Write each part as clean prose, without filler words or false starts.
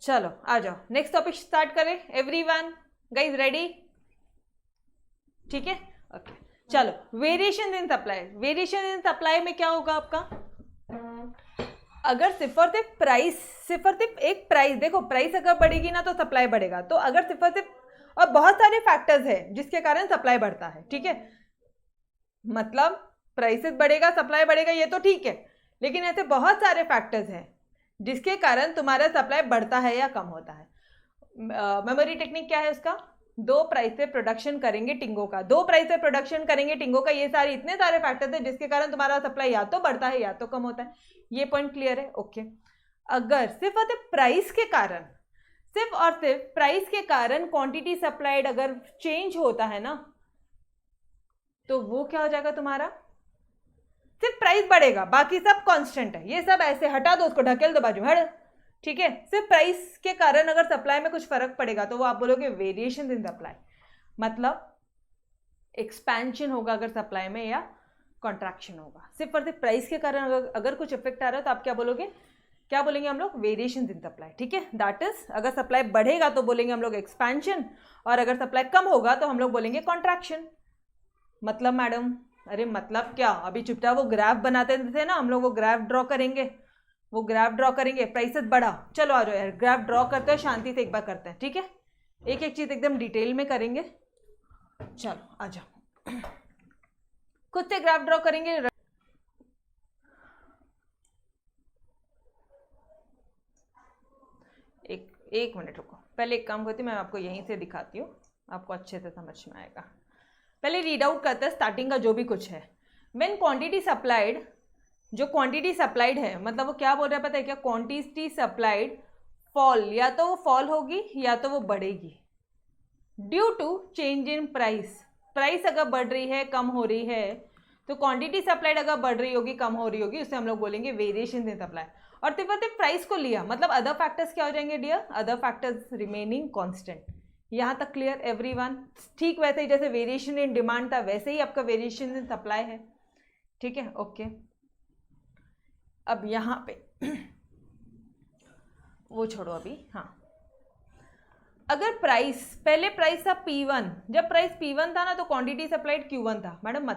चलो आ जाओ, नेक्स्ट टॉपिक स्टार्ट करें। Everyone guys ready? ठीक है, ओके चलो। Variation in supply, variation in supply में क्या होगा आपका? अगर सिर्फ और सिर्फ एक प्राइस, देखो प्राइस अगर बढ़ेगी ना तो सप्लाई बढ़ेगा, तो अगर सिर्फ और सिर्फ, और बहुत सारे फैक्टर्स है जिसके कारण सप्लाई बढ़ता है, ठीक है, मतलब प्राइसेस बढ़ेगा सप्लाई बढ़ेगा ये तो ठीक है, लेकिन ऐसे बहुत सारे फैक्टर्स हैं जिसके कारण तुम्हारा सप्लाई बढ़ता है या कम होता है। मेमोरी टेक्निक क्या है उसका? दो प्राइस पे प्रोडक्शन करेंगे टिंगो का, दो प्राइस पे प्रोडक्शन करेंगे टिंगो का, ये सारे इतने सारे फैक्टर्स हैं जिसके कारण तुम्हारा सप्लाई या तो बढ़ता है या तो कम होता है। ये पॉइंट क्लियर है? ओके। अगर सिर्फ और सिर्फ प्राइस के कारण, सिर्फ और सिर्फ प्राइस के कारण क्वांटिटी सप्लाइड अगर चेंज होता है ना, तो वो क्या हो जाएगा तुम्हारा? सिर्फ प्राइस बढ़ेगा बाकी सब कांस्टेंट है, ये सब ऐसे हटा दो, उसको ढकेल दो बाजू, हट, ठीक है। सिर्फ प्राइस के कारण अगर सप्लाई में कुछ फर्क पड़ेगा तो वो आप बोलोगे वेरिएशन इन सप्लाई, मतलब एक्सपेंशन होगा अगर सप्लाई में या कॉन्ट्रैक्शन होगा। सिर्फ और सिर्फ प्राइस के कारण अगर कुछ इफेक्ट आ रहा है तो आप क्या बोलोगे? क्या बोलेंगे हम लोग? वेरिएशन इन सप्लाई, ठीक है। दैट इज, अगर सप्लाई बढ़ेगा तो बोलेंगे हम लोग एक्सपेंशन, और अगर सप्लाई कम होगा तो हम लोग बोलेंगे कॉन्ट्रैक्शन। मतलब मैडम, अरे मतलब क्या, अभी चुपचाप वो ग्राफ बनाते थे ना हम लोग, वो ग्राफ ड्रॉ करेंगे, वो ग्राफ ड्रॉ करेंगे, प्राइसेस बढ़ा, चलो आ जाओ यार ग्राफ ड्रॉ करते हैं, शांति से एक बार करते हैं, ठीक है, एक एक चीज एकदम डिटेल में करेंगे। चलो आ जाओ, खुद से ग्राफ ड्रॉ करेंगे। एक मिनट रुको, पहले एक काम करती हूँ, मैं आपको यहीं से दिखाती हूँ, आपको अच्छे से समझ में आएगा। पहले रीड आउट करते हैं स्टार्टिंग का जो भी कुछ है। व्हेन क्वांटिटी सप्लाइड, जो क्वांटिटी सप्लाइड है मतलब वो क्या बोल रहा है पता है क्या? क्वांटिटी सप्लाइड फॉल, या तो वो फॉल होगी या तो वो बढ़ेगी due to change in price. Price अगर बढ़ रही है कम हो रही है, तो क्वांटिटी सप्लाइड अगर बढ़ रही होगी कम हो रही होगी, उसे हम लोग बोलेंगे वेरिएशन इन सप्लाई। और सिर्फ प्राइस को लिया मतलब अदर फैक्टर्स क्या हो जाएंगे dear? Other factors remaining constant. यहाँ तक क्लियर एवरीवन? ठीक वैसे ही जैसे वेरिएशन इन डिमांड था वैसे ही आपका वेरिएशन इन सप्लाई है, ठीक है, ओके। अब यहाँ पे वो छोड़ो अभी, हाँ, अगर प्राइस, पहले प्राइस था P1, जब प्राइस P1 था ना तो क्वांटिटी सप्लाइड Q1 था मैडम।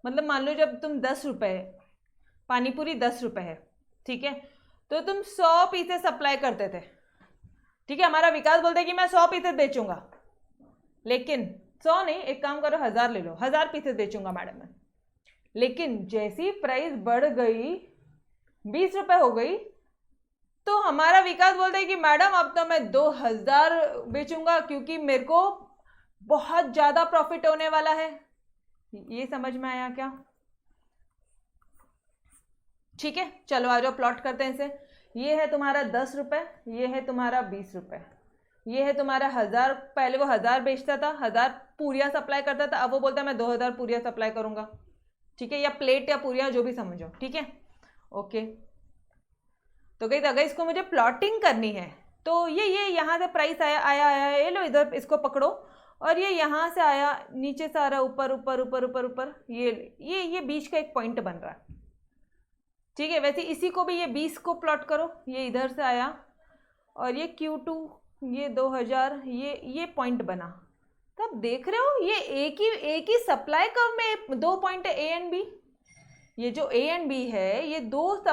मतलब मान लो जब तुम 10 रुपये, पानीपुरी 10 रुपये है, ठीक है, तो तुम 100 पीसेस सप्लाई करते थे, ठीक है। हमारा विकास बोलता है कि मैं 100 पीसेस बेचूंगा, लेकिन 100 नहीं, एक काम करो 1000 ले लो, 1000 पीसेस बेचूंगा मैडम मैं। लेकिन जैसी प्राइस बढ़ गई 20 रुपये हो गई, तो हमारा विकास बोलता है कि मैडम अब तो मैं 2000 बेचूंगा क्योंकि मेरे को बहुत ज्यादा प्रॉफिट होने वाला है। ये समझ में आया क्या? ठीक है, चलो आ जाओ प्लॉट करते हैं इसे। ये है तुम्हारा 10 रुपये, ये है तुम्हारा 20 रुपये, ये है तुम्हारा 1000। पहले वो 1000 बेचता था, 1000 पूरियां सप्लाई करता था, अब वो बोलता है मैं 2000 पूरियां सप्लाई करूंगा, ठीक है, या प्लेट या पूरियां जो भी समझो, ठीक है, ओके। तो गई अगर इसको मुझे प्लॉटिंग करनी है तो ये यहाँ से प्राइस आया आया आया, ये लो इधर इसको पकड़ो, और ये यहाँ से आया नीचे से आ रहा ऊपर ऊपर ऊपर ऊपर ऊपर, ये बीच का एक पॉइंट बन रहा है, ठीक है। वैसे इसी को भी ये 20 को प्लॉट करो, ये इधर से आया और ये Q2, ये 2000, ये पॉइंट बना, तब देख रहे हो ये एक ही सप्लाई कर्व में दो पॉइंट है ए एंड बी। ये जो ए एंड बी है ये दो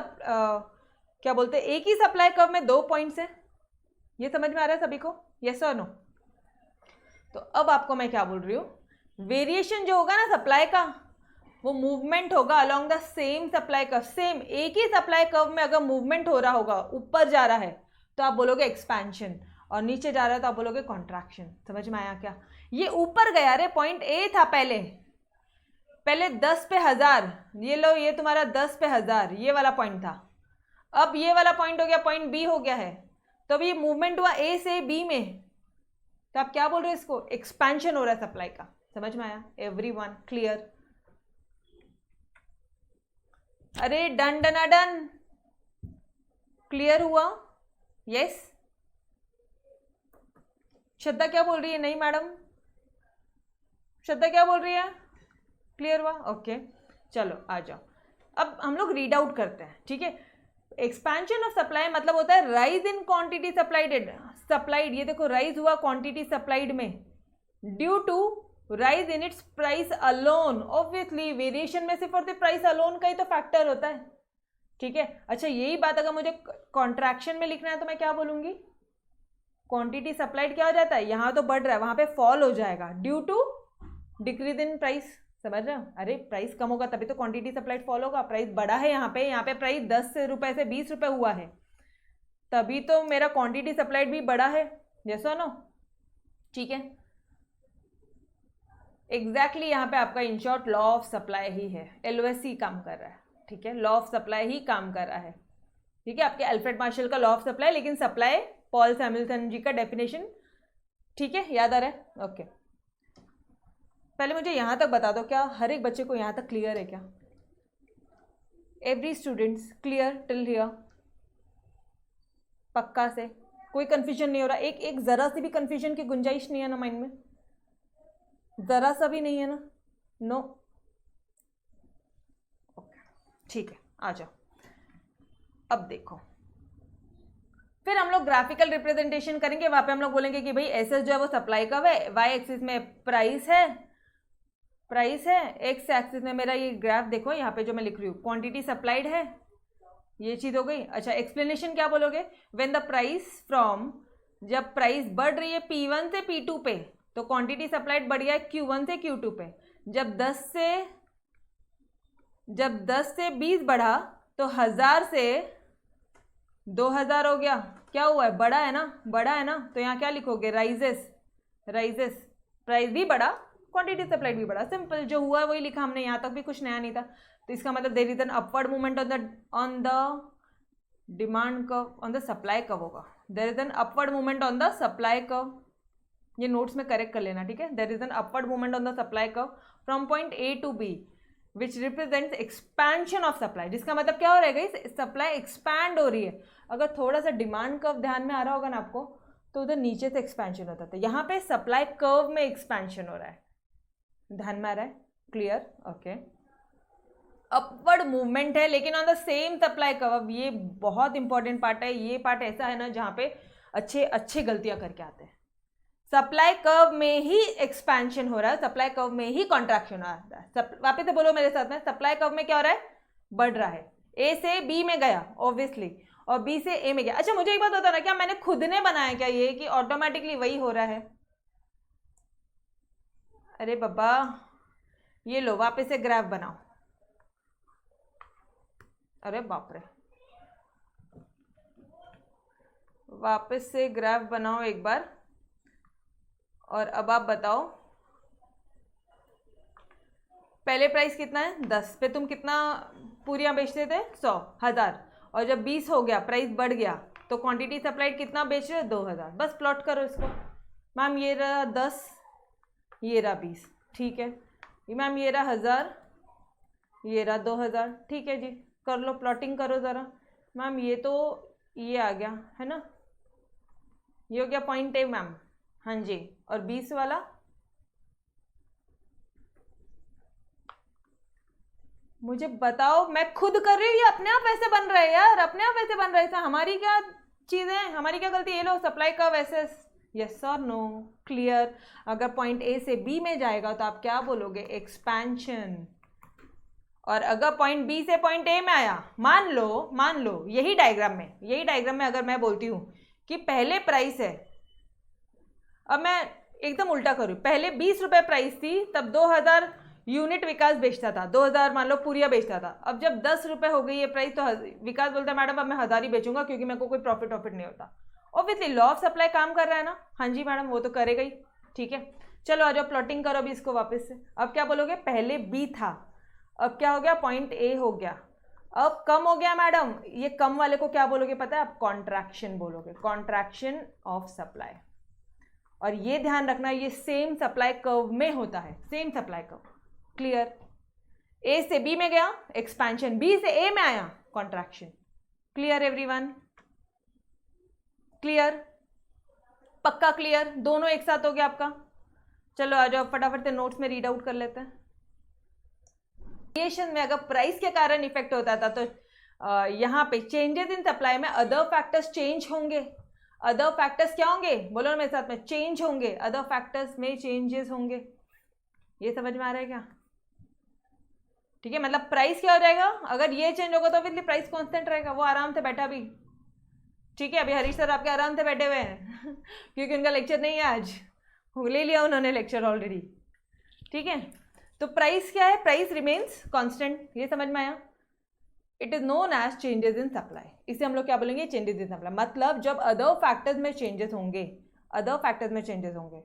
क्या बोलते हैं, एक ही सप्लाई कर्व में दो पॉइंट्स हैं। ये समझ में आ रहा है सभी को? यस और नो? तो अब आपको मैं क्या बोल रही हूँ, वेरिएशन जो होगा ना सप्लाई का, वो मूवमेंट होगा along the same supply curve. Same एक ही सप्लाई कर्व में अगर मूवमेंट हो रहा होगा, ऊपर जा रहा है तो आप बोलोगे एक्सपेंशन, और नीचे जा रहा है तो आप बोलोगे कॉन्ट्रैक्शन। समझ में आया क्या? ये ऊपर गया रे, पॉइंट ए था पहले 10 पे 1000, ये लो ये तुम्हारा 10 पे 1000 ये वाला पॉइंट था, अब ये वाला पॉइंट हो गया, पॉइंट बी हो गया है, तो अब ये मूवमेंट हुआ ए से बी में, तो आप क्या बोल रहे हो इसको? एक्सपेंशन हो रहा है सप्लाई का। समझ में आया एवरीवन? क्लियर? अरे डन डन डन, क्लियर हुआ? यस? श्रद्धा क्या बोल रही है? नहीं मैडम, श्रद्धा क्या बोल रही है? क्लियर हुआ? ओके चलो आ जाओ, अब हम लोग रीड आउट करते हैं, ठीक है। एक्सपेंशन ऑफ सप्लाई मतलब होता है राइज इन क्वांटिटी सप्लाइड, ये देखो राइज हुआ क्वांटिटी सप्लाइड में due to rise in its price alone. Obviously variation में सिर्फ और सिर्फ प्राइस अलोन का ही तो फैक्टर होता है, ठीक है। अच्छा यही बात अगर मुझे कॉन्ट्रैक्शन में लिखना है तो मैं क्या बोलूंगी, क्वांटिटी सप्लाइड क्या हो जाता है, यहाँ तो बढ़ रहा है वहां पे फॉल हो जाएगा due to decrease in price, समझ रहे हो। अरे प्राइस कम होगा तभी तो क्वांटिटी सप्लाइड फॉल होगा। प्राइस बढ़ा है यहाँ पे प्राइस 10 रुपए से 20 रुपए हुआ है, तभी तो मेरा क्वांटिटी सप्लाइड भी बढ़ा है, जैसा नो, ठीक है। एग्जैक्टली यहाँ पे आपका in short law of supply ही है, LOS काम कर रहा है, ठीक है। लॉ ऑफ सप्लाई ही काम कर रहा है, ठीक है। आपके अल्फ्रेड मार्शल का लॉ ऑफ सप्लाई, लेकिन सप्लाई पॉल सैमुअल्सन जी का डेफिनेशन, ठीक है, याद आ रहा है, ओके। पहले मुझे यहां तक बता दो, क्या हर एक बच्चे को यहां तक क्लियर है क्या? Every students clear till here? पक्का से कोई कंफ्यूजन नहीं हो रहा? एक जरा सी भी कंफ्यूजन की गुंजाइश नहीं है ना माइंड में? जरा सा भी नहीं है ना? नो, ओके, ठीक है, आ जाओ। अब देखो, फिर हम लोग ग्राफिकल रिप्रेजेंटेशन करेंगे। वहां पे हम लोग बोलेंगे कि भाई एसएस जो है वो सप्लाई का है, वाई एक्सिस में प्राइस है, एक्स एक्सिस में मेरा ये ग्राफ देखो, यहाँ पे जो मैं लिख रही हूँ क्वांटिटी सप्लाइड है, ये चीज हो गई। अच्छा एक्सप्लेनेशन क्या बोलोगे, व्हेन द प्राइस फ्रॉम, जब प्राइस बढ़ रही है P1 से P2 पे तो क्वांटिटी सप्लाइड बढ़ गया है Q1 से Q2 पे। जब 10 से 20 बढ़ा तो 1000 से 2000 हो गया, क्या हुआ है, बड़ा है ना, तो यहाँ क्या लिखोगे, राइजेस, प्राइस भी बढ़ा, क्वांटिटी सप्लाइड भी बढ़ा, सिंपल, जो हुआ है वही लिखा हमने, यहाँ तक भी कुछ नया नहीं था। तो इसका मतलब there is an upward movement on the demand curve, on the supply curve होगा, there is an upward movement on the supply curve, ये नोट्स में करेक्ट कर लेना, ठीक है। There is an upward movement on the supply curve from point A to B which represents expansion of supply, जिसका मतलब क्या हो रहा है, सप्लाई एक्सपैंड हो रही है। अगर थोड़ा सा डिमांड कर्व ध्यान में आ रहा होगा ना आपको, तो उधर नीचे से एक्सपेंशन होता था, यहाँ पे सप्लाई कर्व में एक्सपेंशन हो रहा है, ध्यान में आ रहा है, क्लियर, ओके। अपवर्ड मूवमेंट है लेकिन on the same supply curve. अब ये बहुत इंपॉर्टेंट पार्ट है, ये पार्ट ऐसा है ना जहाँ पे अच्छे गलतियां करके आते हैं। सप्लाई कर्व में ही एक्सपेंशन हो रहा है, सप्लाई कर्व में ही कॉन्ट्रैक्शन आ रहा है। वापस से बोलो मेरे साथ में, सप्लाई कर्व में क्या हो रहा है, बढ़ रहा है, A से B में गया ऑब्वियसली, और B से A में गया। अच्छा मुझे एक बात बताना, क्या मैंने खुद ने बनाया क्या ये, कि ऑटोमेटिकली वही हो रहा है? अरे बाबा, ये लो वापस से ग्राफ बनाओ, अरे बाप रे, वापस से ग्राफ बनाओ एक बार, और अब आप बताओ पहले प्राइस कितना है, 10 पे तुम कितना पूरियां बेचते थे, 100, 1000, और जब 20 हो गया प्राइस बढ़ गया तो क्वांटिटी सप्लाइड कितना बेच रहे हो, 2000। बस प्लॉट करो इसको, मैम ये रहा 10, ये रहा 20, ठीक है, मैम ये रहा 1000, ये रहा 2000, ठीक है जी, कर लो प्लॉटिंग करो ज़रा। मैम ये तो ये आ गया है ना, ये हो गया पॉइंट A मैम, हाँ जी, और 20 वाला मुझे बताओ, मैं खुद कर रही हूँ या अपने आप वैसे बन रहे हैं यार, अपने आप वैसे बन रहे थे, हमारी क्या चीज़ है, हमारी क्या गलती? ये लो सप्लाई का वैसे, यस और नो, क्लियर। अगर पॉइंट A से B में जाएगा तो आप क्या बोलोगे, एक्सपेंशन, और अगर पॉइंट B से पॉइंट A में आया, मान लो यही डायग्राम में अगर मैं बोलती हूँ कि पहले प्राइस है, अब मैं एकदम उल्टा करूँ, पहले 20 रुपए प्राइस थी, तब 2000 यूनिट विकास बेचता था, 2000 मान लो पूरिया बेचता था। अब जब 10 रुपए हो गई ये प्राइस तो विकास बोलता है मैडम अब मैं 1000 ही बेचूंगा क्योंकि मेरे को कोई प्रॉफिट नहीं होता। ऑब्वियसली लॉ ऑफ सप्लाई काम कर रहा है ना, हाँ जी मैडम वो तो करेगा ही, ठीक है। चलो आ जाओ प्लॉटिंग करो अभी इसको वापस से। अब क्या बोलोगे, पहले B था, अब क्या हो गया, पॉइंट A हो गया, अब कम हो गया मैडम, ये कम वाले को क्या बोलोगे पता है, आप कॉन्ट्रैक्शन बोलोगे, कॉन्ट्रैक्शन ऑफ सप्लाई। और ये ध्यान रखना ये सेम सप्लाई कर्व में होता है, same supply curve, clear. A से B में गया एक्सपेंशन, B से A में आया कॉन्ट्रैक्शन, क्लियर एवरीवन, क्लियर, पक्का क्लियर, दोनों एक साथ हो गया आपका। चलो आ जाओ फटाफट से नोट्स में रीड आउट कर लेते हैं। वेरिएशन में अगर प्राइस के कारण इफेक्ट होता था तो यहाँ पे चेंजेस इन सप्लाई में अदर फैक्टर्स चेंज होंगे। अदर फैक्टर्स क्या होंगे, बोलो ना मेरे साथ में, चेंज होंगे। अदर फैक्टर्स में चेंजेस होंगे। ये समझ में आ रहा है क्या? ठीक है, मतलब प्राइस क्या हो जाएगा, अगर ये चेंज होगा तो फिर प्राइस कांस्टेंट रहेगा। वो आराम से बैठा भी, ठीक है। अभी हरीश सर आपके आराम से बैठे हुए हैं क्योंकि उनका लेक्चर नहीं है आज, ले लिया उन्होंने लेक्चर ऑलरेडी। ठीक है, तो प्राइस क्या है, प्राइस रिमेन्स कांस्टेंट। ये समझ में आया? It is known as changes in supply. इसे हम लोग क्या बोलेंगे, चेंजेस इन सप्लाई। मतलब जब अदर फैक्टर्स में चेंजेस होंगे, अदर फैक्टर्स में चेंजेस होंगे,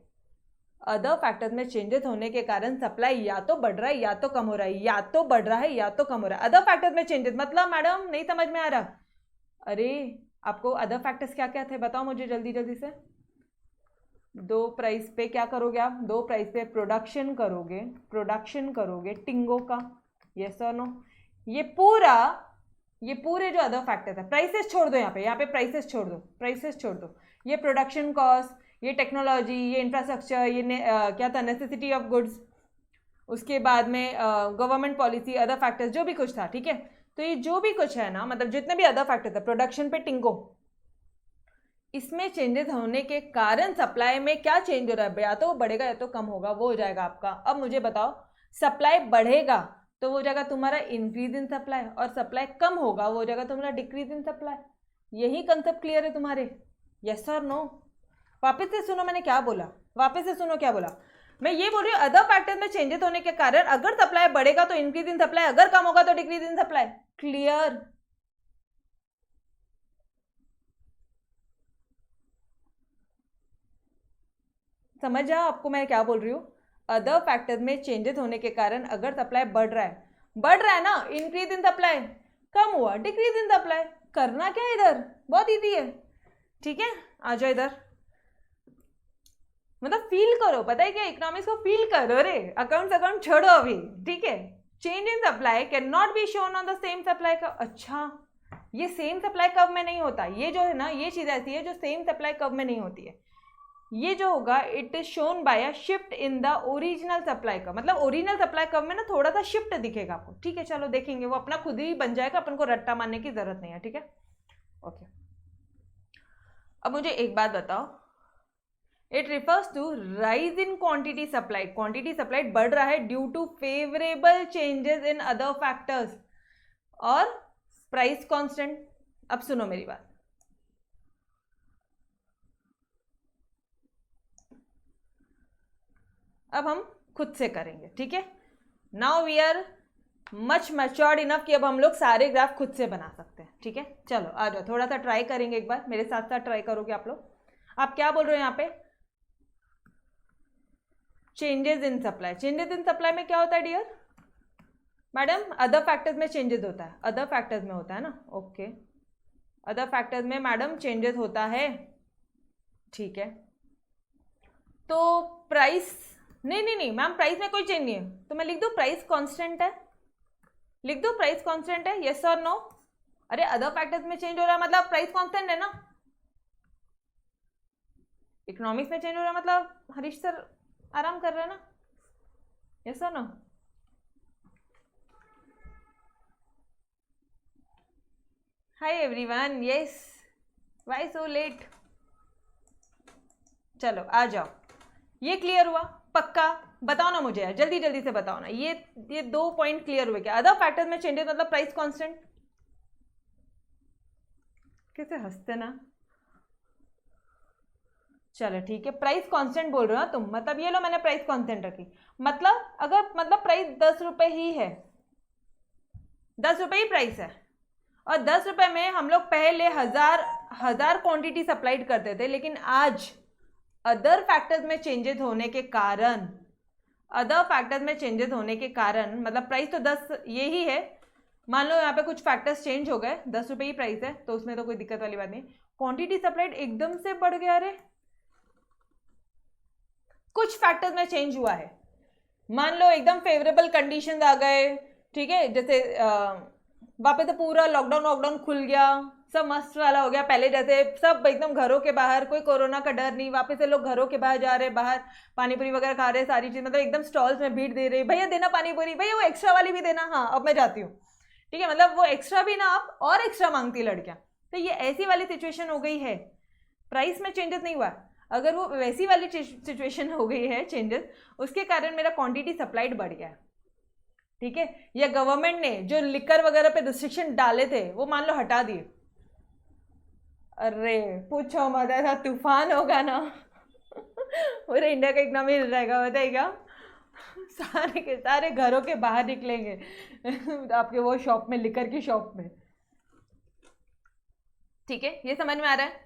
अदर फैक्टर्स में चेंजेस होने के कारण सप्लाई या तो बढ़ रहा है या तो कम हो रहा है, या तो बढ़ रहा है या तो कम हो रहा है। अदर फैक्टर्स में चेंजेस मतलब मैडम नहीं समझ में आ रहा? अरे आपको अदर फैक्टर्स क्या क्या थे बताओ मुझे जल्दी जल्दी से। दो प्राइस पे क्या करोगे आप, दो प्राइस पे प्रोडक्शन करोगे, प्रोडक्शन करोगे टिंगो का, यस और नो। ये पूरे जो अदर फैक्टर्स है, प्राइसेस छोड़ दो, यहाँ पे प्राइसेस छोड़ दो, प्राइसेस छोड़ दो। ये प्रोडक्शन कॉस्ट, ये टेक्नोलॉजी, ये इंफ्रास्ट्रक्चर, ये क्या था, नेसेसिटी ऑफ गुड्स, उसके बाद में गवर्नमेंट पॉलिसी, अदर फैक्टर्स जो भी कुछ था। ठीक है, तो ये जो भी कुछ है ना, मतलब जितने भी अदर फैक्टर्स है, प्रोडक्शन पे टिंगो, इसमें चेंजेस होने के कारण सप्लाई में क्या चेंज हो रहा है, या तो बढ़ेगा या तो कम होगा, वो हो जाएगा आपका। अब मुझे बताओ, सप्लाई बढ़ेगा तो वो हो जाएगा तुम्हारा इंक्रीज इन सप्लाई, और सप्लाई कम होगा वो हो जाएगा तुम्हारा डिक्रीज इन सप्लाई। यही कंसेप्ट क्लियर है तुम्हारे, यस और नो? वापस से सुनो मैंने क्या बोला, वापस से सुनो क्या बोला। मैं ये बोल रही हूँ अदर फैक्टर्स में चेंजेस होने के कारण अगर सप्लाई बढ़ेगा तो इंक्रीज इन सप्लाई, अगर कम होगा तो डिक्रीज इन सप्लाई। क्लियर? समझ जाओ आपको मैं क्या बोल रही हूँ। अदर फैक्टर्स में चेंजेस होने के कारण अगर सप्लाई बढ़ रहा है ना, इंक्रीज इन सप्लाई, कम हुआ डिक्रीज इन सप्लाई। करना क्या इधर, बहुत इजी है। ठीक है, आ जाओ इधर, मतलब फील करो, पता है क्या, इकोनॉमिक्स को फील करो रे, अकाउंट छोड़ो अभी। ठीक है, change in supply can not be shown on the same supply curve. अच्छा, ये सेम सप्लाई कर्व में नहीं होता, ये जो है ना, ये चीज ऐसी है जो सेम सप्लाई कर्व में नहीं होती है। ये जो होगा it is shown by a shift in the original supply curve, मतलब ओरिजिनल सप्लाई कर्व में ना थोड़ा सा शिफ्ट दिखेगा आपको। ठीक है, चलो देखेंगे, वो अपना खुद ही बन जाएगा, अपन को रट्टा मारने की जरूरत नहीं है। ठीक है, ओके। अब मुझे एक बात बताओ, it refers to rise in quantity supplied, quantity supplied बढ़ रहा है due to favourable changes in other factors और प्राइस कांस्टेंट। अब सुनो मेरी बात, अब हम खुद से करेंगे। ठीक है, now we are much matured enough कि अब हम लोग सारे ग्राफ खुद से बना सकते हैं। ठीक है, चलो आ जाओ, थोड़ा सा ट्राई करेंगे, एक बार मेरे साथ साथ ट्राई करोगे आप लोग। आप क्या बोल रहे हो यहाँ पे, changes in supply. Changes in supply में क्या होता है डियर मैडम, अदर फैक्टर्स में चेंजेस होता है, अदर फैक्टर्स में होता है ना। ओके, अदर फैक्टर्स में मैडम चेंजेस होता है। ठीक है, तो प्राइस, नहीं मैम, प्राइस में कोई चेंज नहीं है, तो मैं लिख दूं प्राइस कांस्टेंट है, लिख दो प्राइस कांस्टेंट है, यस और नो? अरे अदर फैक्टर्स में चेंज हो रहा है मतलब प्राइस कांस्टेंट है ना। इकोनॉमिक्स में चेंज हो रहा है मतलब हरीश सर आराम कर रहे हैं ना, यस और no? Hi everyone, yes, why so late? चलो आ जाओ, ये क्लियर हुआ पक्का? बताओ ना मुझे यार, जल्दी जल्दी से बताओ ना, ये 2 पॉइंट क्लियर हुए क्या? अदर फैक्टर्स में चेंजेस मतलब प्राइस कांस्टेंट। कैसे हंसते ना। चलो ठीक है, प्राइस कांस्टेंट बोल रहे हो तुम, मतलब ये लो मैंने प्राइस कांस्टेंट रखी, मतलब अगर मतलब प्राइस 10 रुपए ही है, 10 रुपए ही प्राइस है, और 10 रुपए में हम लोग पहले हजार क्वांटिटी सप्लाइड करते थे, लेकिन आज अदर फैक्टर्स में चेंजेस होने के कारण, अदर फैक्टर्स में चेंजेस होने के कारण, मतलब प्राइस तो 10 ये ही है, मान लो यहाँ पे कुछ फैक्टर्स चेंज हो गए, 10 रुपए ही प्राइस है तो उसमें तो कोई दिक्कत वाली बात नहीं। क्वांटिटी सप्लाइड एकदम से बढ़ गया रे, कुछ फैक्टर्स में चेंज हुआ है, मान लो एकदम फेवरेबल कंडीशंस आ गए। ठीक है, जैसे वापस तो पूरा लॉकडाउन खुल गया, सब मस्त वाला हो गया, पहले जैसे सब एकदम घरों के बाहर, कोई कोरोना का डर नहीं, वापस से लोग घरों के बाहर जा रहे, बाहर पानीपुरी वगैरह खा रहे, सारी चीज मतलब एकदम स्टॉल्स में भीड़ दे रही, भैया देना पानीपुरी, भैया वो एक्स्ट्रा वाली भी देना, हाँ अब मैं जाती हूँ। ठीक है, मतलब वो एक्स्ट्रा भी ना आप और एक्स्ट्रा मांगती लड़कियां। तो ये ऐसी वाली सिचुएशन हो गई है, प्राइस में चेंजेस नहीं हुआ। अगर वो वैसी वाली सिचुएशन हो गई है चेंजेस, उसके कारण मेरा क्वांटिटी सप्लाइड बढ़ गया, ठीक है। या गवर्नमेंट ने जो लिकर वगैरह पे रिस्ट्रिक्शन डाले थे वो मान लो हटा दिए, अरे पूछो मत, ऐसा तूफान होगा ना पूरे इंडिया का इकोनॉमी हिल जाएगा, बताइएगा। सारे के सारे घरों के बाहर निकलेंगे आपके वो शॉप में, लिकर की शॉप में, ठीक है। ये समझ में आ रहा है?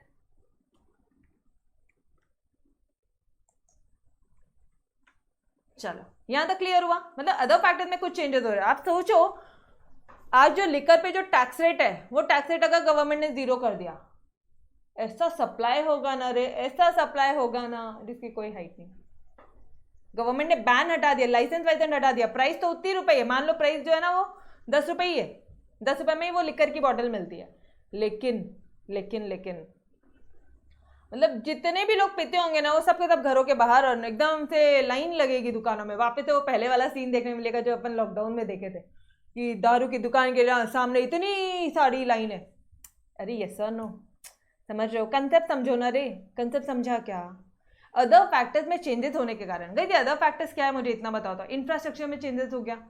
चलो यहां तक क्लियर हुआ। मतलब अदर फैक्टर्स में कुछ चेंजेस हो रहे हैं। आप सोचो, आज जो लिकर पे जो टैक्स रेट है, वो टैक्स रेट अगर गवर्नमेंट ने जीरो कर दिया, ऐसा सप्लाई होगा ना रे, ऐसा सप्लाई होगा ना जिसकी कोई हाइट नहीं। गवर्नमेंट ने बैन हटा दिया, लाइसेंस वाइसेंस हटा दिया, प्राइस तो उतनी रुपए है, मान लो प्राइस जो है ना वो 10 रुपए ही है, 10 रुपए में ही वो लिकर की बॉटल मिलती है। लेकिन लेकिन लेकिन मतलब जितने भी लोग पीते होंगे ना, वो सबके सब घरों के बाहर, और एकदम से लाइन लगेगी दुकानों में। वापस से वो पहले वाला सीन देखने मिलेगा जो अपन लॉकडाउन में देखे थे, कि दारू की दुकान के सामने इतनी सारी लाइन है। अरे यस सर, नो, समझ रहे हो? कंसेप्ट समझो ना रे, कंसेप्ट समझा क्या? अदर फैक्टर्स में चेंजेस होने के कारण। गई अदर फैक्टर्स क्या है मुझे इतना बताओ तो। इंफ्रास्ट्रक्चर में चेंजेस हो गया।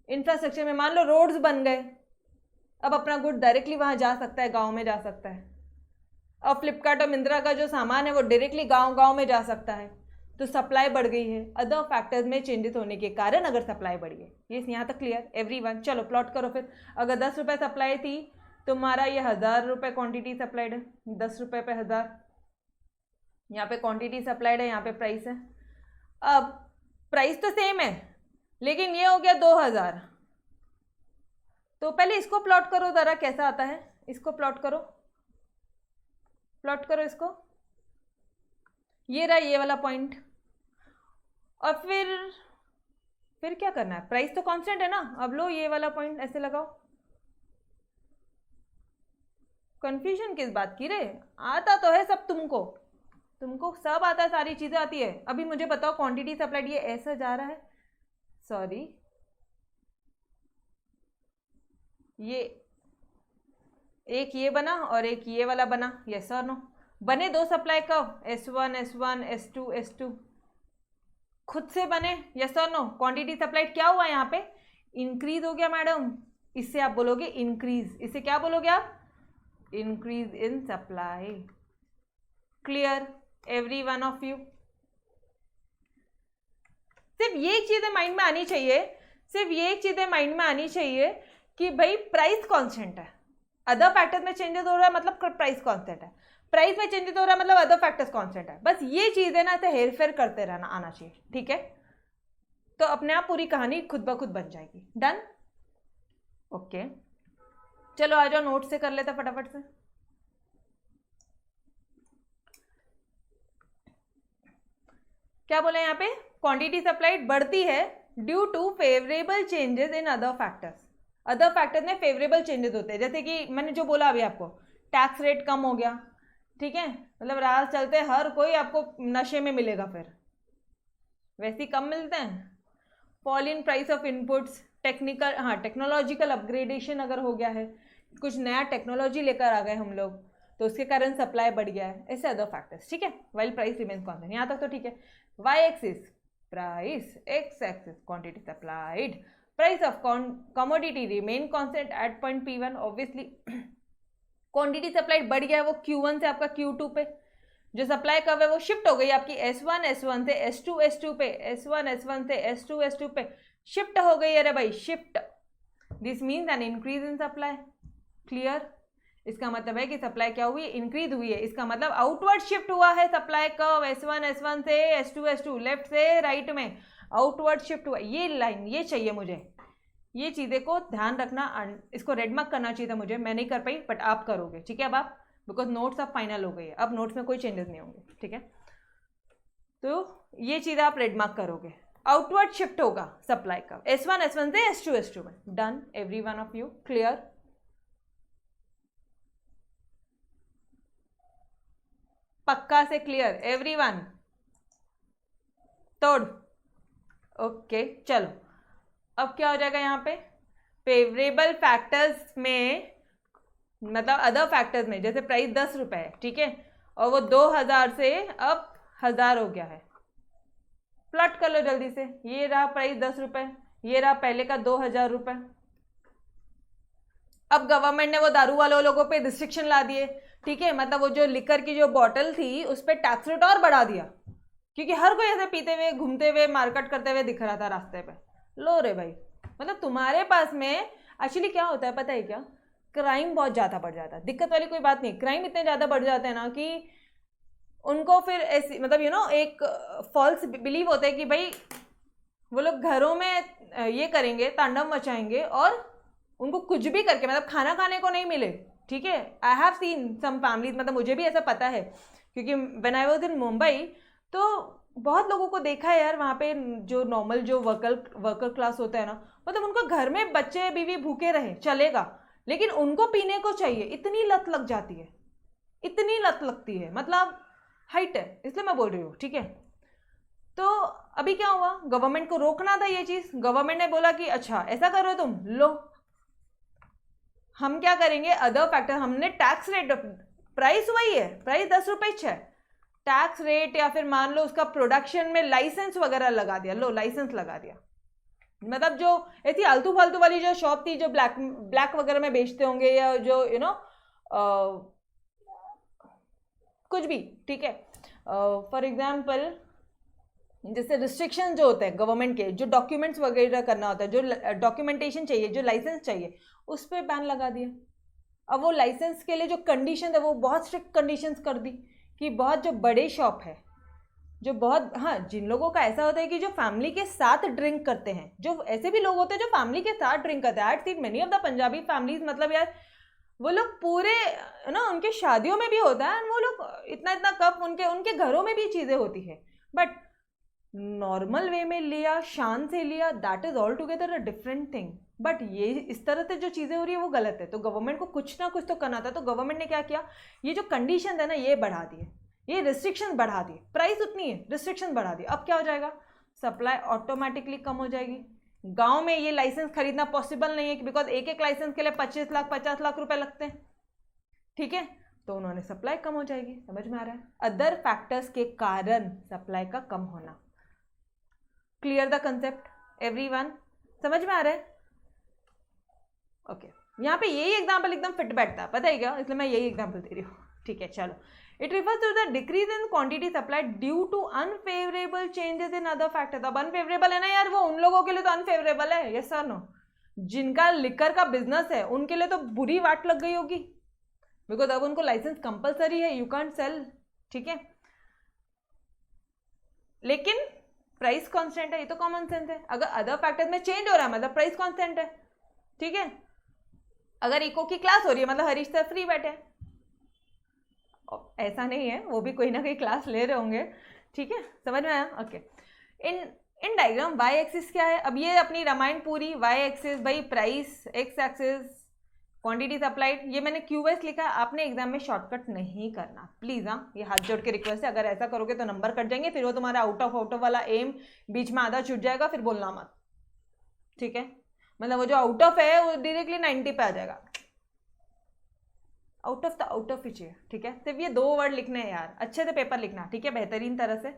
इंफ्रास्ट्रक्चर में मान लो रोड्स बन गए, अब अपना गुड डायरेक्टली वहां जा सकता है, गाँव में जा सकता है। अब फ्लिपकार्ट और मिंत्रा का जो सामान है वो डायरेक्टली गांव में जा सकता है, तो सप्लाई बढ़ गई है। अदर फैक्टर्स में चेंजेस होने के कारण अगर सप्लाई बढ़ी है। ये यहाँ तक क्लियर एवरीवन? चलो प्लॉट करो फिर। अगर 10 रुपये सप्लाई थी, तुम्हारा ये 1000 रुपये क्वांटिटी सप्लाइड है, 10 रुपये पे 1000, यहाँ पे क्वांटिटी सप्लाइड है, यहाँ पे प्राइस है। अब प्राइस तो सेम है, लेकिन ये हो गया 2000। तो पहले इसको प्लॉट करो ज़रा, कैसा आता है। इसको प्लॉट करो, प्लॉट करो इसको। ये रहा ये वाला पॉइंट। और फिर क्या करना है? प्राइस तो कांस्टेंट है ना। अब लो ये वाला पॉइंट ऐसे लगाओ। कंफ्यूजन किस बात की रे? आता तो है सब तुमको, तुमको सब आता है, सारी चीजें आती है। अभी मुझे बताओ, क्वांटिटी सप्लाइड ये ऐसा जा रहा है, सॉरी ये एक ये बना और एक ये वाला बना, यस और नो? बने दो सप्लाई कव, S1 S1 S2 S2 खुद से बने, यस और नो? क्वांटिटी सप्लाइड क्या हुआ यहाँ पे? इंक्रीज हो गया मैडम। इससे आप बोलोगे इंक्रीज, इससे क्या बोलोगे आप? Increase in supply. Clear every one of you? सिर्फ ये चीजें माइंड में आनी चाहिए, सिर्फ ये चीजें माइंड में आनी चाहिए कि भाई प्राइस कांस्टेंट है। अदर फैक्टर्स में चेंजेस हो रहा है मतलब प्राइस कांस्टेंट है, प्राइस में चेंजेस हो रहा है मतलब अदर फैक्टर्स कांस्टेंट है। बस ये चीजें ना ऐसे हेर फेर करते रहना आना चाहिए, ठीक है? तो अपने आप पूरी कहानी खुद ब खुद बन जाएगी। डन? ओके चलो आ जाओ, नोट से कर लेते फटाफट से। क्या बोले यहाँ पे? क्वांटिटी सप्लाइड बढ़ती है due to favourable changes in other factors. Other factors में फेवरेबल चेंजेस होते हैं, जैसे कि मैंने जो बोला अभी आपको, टैक्स रेट कम हो गया, ठीक है? मतलब राह चलते हर कोई आपको नशे में मिलेगा, फिर वैसे ही कम मिलते हैं। Fall in price of inputs, technical, हाँ टेक्नोलॉजिकल अपग्रेडेशन अगर हो गया है, कुछ नया टेक्नोलॉजी लेकर आ गए हम लोग, तो उसके कारण सप्लाई बढ़ गया है। ऐसे अदर फैक्टर्स, ठीक है? While price remains constant. यहाँ तक तो ठीक है। Y axis price, X axis quantity supplied, price of commodity remain constant at point P1। Obviously quantity supplied बढ़ गया है, वो Q1 से आपका Q2 पे। जो सप्लाई कब है वो शिफ्ट हो गई आपकी S1 S1 से S2 S2 पे, S1 S1 से S2 S2 पे शिफ्ट हो गई। अरे भाई shift, this means an increase in supply. Clear? इसका मतलब है कि सप्लाई क्या हुई? इंक्रीज हुई है। इसका मतलब आउटवर्ड शिफ्ट हुआ है सप्लाई कर्व, S1 S1 से S2 S2, लेफ्ट से राइट में आउटवर्ड शिफ्ट हुआ। ये लाइन ये चाहिए मुझे, ये चीज़ें को ध्यान रखना। इसको रेड मार्क करना चाहिए था मुझे, मैं नहीं कर पाई, बट आप करोगे, ठीक है? अब आप, बिकॉज नोट्स अब फाइनल हो गई है, अब नोट्स में कोई चेंजेस नहीं होंगे, ठीक है? तो ये चीज़ आप रेड मार्क करोगे। आउटवर्ड शिफ्ट होगा सप्लाई कर्व S1 S1 से S2 S2 में। Done every one of you? Clear? पक्का से क्लियर एवरीवन? तोड़? ओके चलो, अब क्या हो जाएगा यहाँ पे? फेवरेबल फैक्टर्स में मतलब अदर फैक्टर्स में, जैसे प्राइस 10 रुपए है, ठीक है, और वो 2000 से अब 1000 हो गया है, प्लॉट कर लो जल्दी से। ये रहा प्राइस 10 रुपए, ये रहा पहले का 2000 रुपए। अब गवर्नमेंट ने वो दारू वालों लोगों पे रिस्ट्रिक्शन ला दिए, ठीक है, मतलब वो जो लिकर की जो बॉटल थी उस पर टैक्स रेट और बढ़ा दिया, क्योंकि हर कोई ऐसे पीते हुए घूमते हुए मार्केट करते हुए दिख रहा था रास्ते पे। लो रे भाई, मतलब तुम्हारे पास में एक्चुअली क्या होता है पता है क्या, क्राइम बहुत ज़्यादा बढ़ जाता है। दिक्कत वाली कोई बात नहीं, क्राइम इतने ज़्यादा बढ़ जाते हैं ना कि उनको फिर ऐसी मतलब एक फॉल्स बिलीव होता है कि भाई वो लोग घरों में ये करेंगे, तांडव मचाएंगे और उनको कुछ भी करके मतलब खाना खाने को नहीं मिले, ठीक है। I have seen some families, मतलब मुझे भी ऐसा पता है, क्योंकि when I was in Mumbai तो बहुत लोगों को देखा है यार, वहाँ पे जो नॉर्मल जो वर्कर क्लास होता है ना, मतलब उनको घर में बच्चे बीवी भूखे रहे चलेगा, लेकिन उनको पीने को चाहिए, इतनी लत लग जाती है, इतनी लत लगती है, मतलब हाइट है, इसलिए मैं बोल रही हूँ, ठीक है। तो अभी क्या हुआ, गवर्नमेंट को रोकना था ये चीज़, गवर्नमेंट ने बोला कि अच्छा ऐसा करो तुम, लो हम क्या करेंगे, अदर फैक्टर, हमने टैक्स रेट, प्राइस वही है, प्राइस 10 रुपये है, टैक्स रेट या फिर मान लो उसका प्रोडक्शन में लाइसेंस वगैरह लगा दिया, लो लाइसेंस लगा दिया। मतलब जो ऐसी आलतू फालतू वाली जो शॉप थी जो ब्लैक वगैरह में बेचते होंगे, या जो कुछ भी, ठीक है, फॉर एग्जाम्पल जैसे रिस्ट्रिक्शन जो होते हैं गवर्नमेंट के, जो डॉक्यूमेंट्स वगैरह करना होता है, जो डॉक्यूमेंटेशन चाहिए, जो लाइसेंस चाहिए, उस पर बैन लगा दिया। अब वो लाइसेंस के लिए जो कंडीशन है वो बहुत स्ट्रिक्ट कंडीशंस कर दी कि बहुत जो बड़े शॉप है, जो बहुत, हाँ, जिन लोगों का ऐसा होता है कि जो फैमिली के साथ ड्रिंक करते हैं, जो ऐसे भी लोग होते हैं जो फैमिली के साथ ड्रिंक करते हैं, आई have seen many of the Punjabi families, मतलब यार वो लोग पूरे उनके शादियों में भी होता है, वो लोग इतना इतना कप, उनके घरों में भी चीज़ें होती है, बट नॉर्मल वे में लिया, शान से लिया, that is all together a different thing. But ये इस तरह से जो चीज़ें हो रही है वो गलत है, तो गवर्नमेंट को कुछ ना कुछ तो करना था। तो गवर्नमेंट ने क्या किया, ये जो कंडीशन है ना ये बढ़ा दिए, ये रिस्ट्रिक्शन बढ़ा दिए, प्राइस उतनी है, रिस्ट्रिक्शन बढ़ा दिए। अब क्या हो जाएगा, सप्लाई ऑटोमेटिकली कम हो जाएगी। गांव में ये लाइसेंस खरीदना पॉसिबल नहीं है, बिकॉज एक एक लाइसेंस के लिए 25 लाख 50 लाख रुपए लगते हैं, ठीक है, तो उन्होंने सप्लाई कम हो जाएगी। समझ में आ रहा है, अदर फैक्टर्स के कारण सप्लाई का कम होना। क्लियर द कंसेप्ट एवरीवन, समझ में आ रहा है? ओके, यहाँ पे यही एग्जाम्पल एकदम फिट बैठता है, पता है क्या, इसलिए मैं यही एग्जाम्पल दे रही हूँ, ठीक है। चलो, it refers to the decrease in quantity supplied due to unfavourable changes in other factors. अब अनफेवरेबल है ना यार, वो उन लोगों के लिए तो अनफेवरेबल है, यस सर नो, जिनका लिकर का बिजनेस है उनके लिए तो बुरी वाट लग गई होगी, बिकॉज अब उनको लाइसेंस कंपलसरी है, यू कांट सेल, ठीक है। लेकिन प्राइस कांस्टेंट है, ये तो कॉमन सेंस है। अगर अदर फैक्टर्स में चेंज हो रहा है मतलब प्राइस कांस्टेंट है, ठीक है। अगर इको की क्लास हो रही है मतलब हरीश सर फ्री बैठे, ऐसा नहीं है, वो भी कोई ना कोई क्लास ले रहे होंगे, ठीक है, समझ में आया? Okay, in diagram Y axis क्या है, अब ये अपनी रामायण पूरी, वाई एक्सिस भाई price, X axis quantity supplied, ये मैंने क्यूएस लिखा है, आपने एग्जाम में शॉर्टकट नहीं करना प्लीज, हाँ, ये हाथ जोड़ के रिक्वेस्ट है, अगर ऐसा करोगे तो नंबर कट जाएंगे, फिर वो तुम्हारा आउट ऑफ वाला एम बीच में आधा छूट जाएगा, फिर बोलना मत, ठीक है। मतलब वो जो आउट ऑफ है वो डायरेक्टली 90 पे आ जाएगा, आउट ऑफ ही चाहिए, ठीक है। सिर्फ ये 2 वर्ड लिखने हैं यार, अच्छे से पेपर लिखना, ठीक है, बेहतरीन तरह से।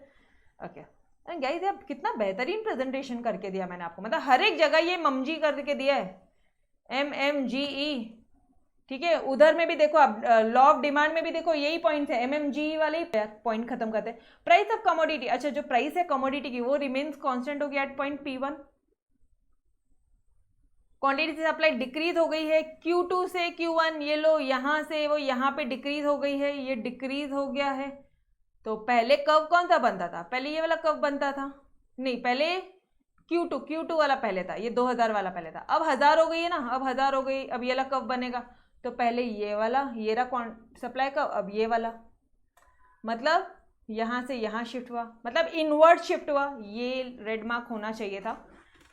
ओके गाइस, यार कितना बेहतरीन प्रेजेंटेशन करके दिया मैंने आपको, मतलब हर एक जगह ये ममजी करके दिया है, MMGE, ठीक है। उधर में भी देखो, अब लॉ ऑफ डिमांड में भी देखो यही पॉइंट है, MMGE वाले ही पॉइंट खत्म करते हैं। प्राइस ऑफ कमोडिटी, अच्छा जो प्राइस है कमोडिटी की वो रिमेन्स कांस्टेंट हो गया at point P1। Quantity supply decrease हो गई है Q2 से Q1, ये लो यहाँ से वो यहाँ पे डिक्रीज हो गई है, ये डिक्रीज हो गया है। तो पहले कर्व कौन सा बनता था, पहले ये वाला कर्व बनता था, नहीं पहले Q2 वाला पहले था, ये 2000 वाला पहले था, अब 1000 हो गई है ना, अब 1000 हो गई, अब ये वाला कर्व बनेगा। तो पहले ये वाला, ये रहा सप्लाई कर्व, अब ये वाला, मतलब यहाँ से यहाँ शिफ्ट हुआ, मतलब इनवर्ड शिफ्ट हुआ, ये रेड मार्क होना चाहिए था,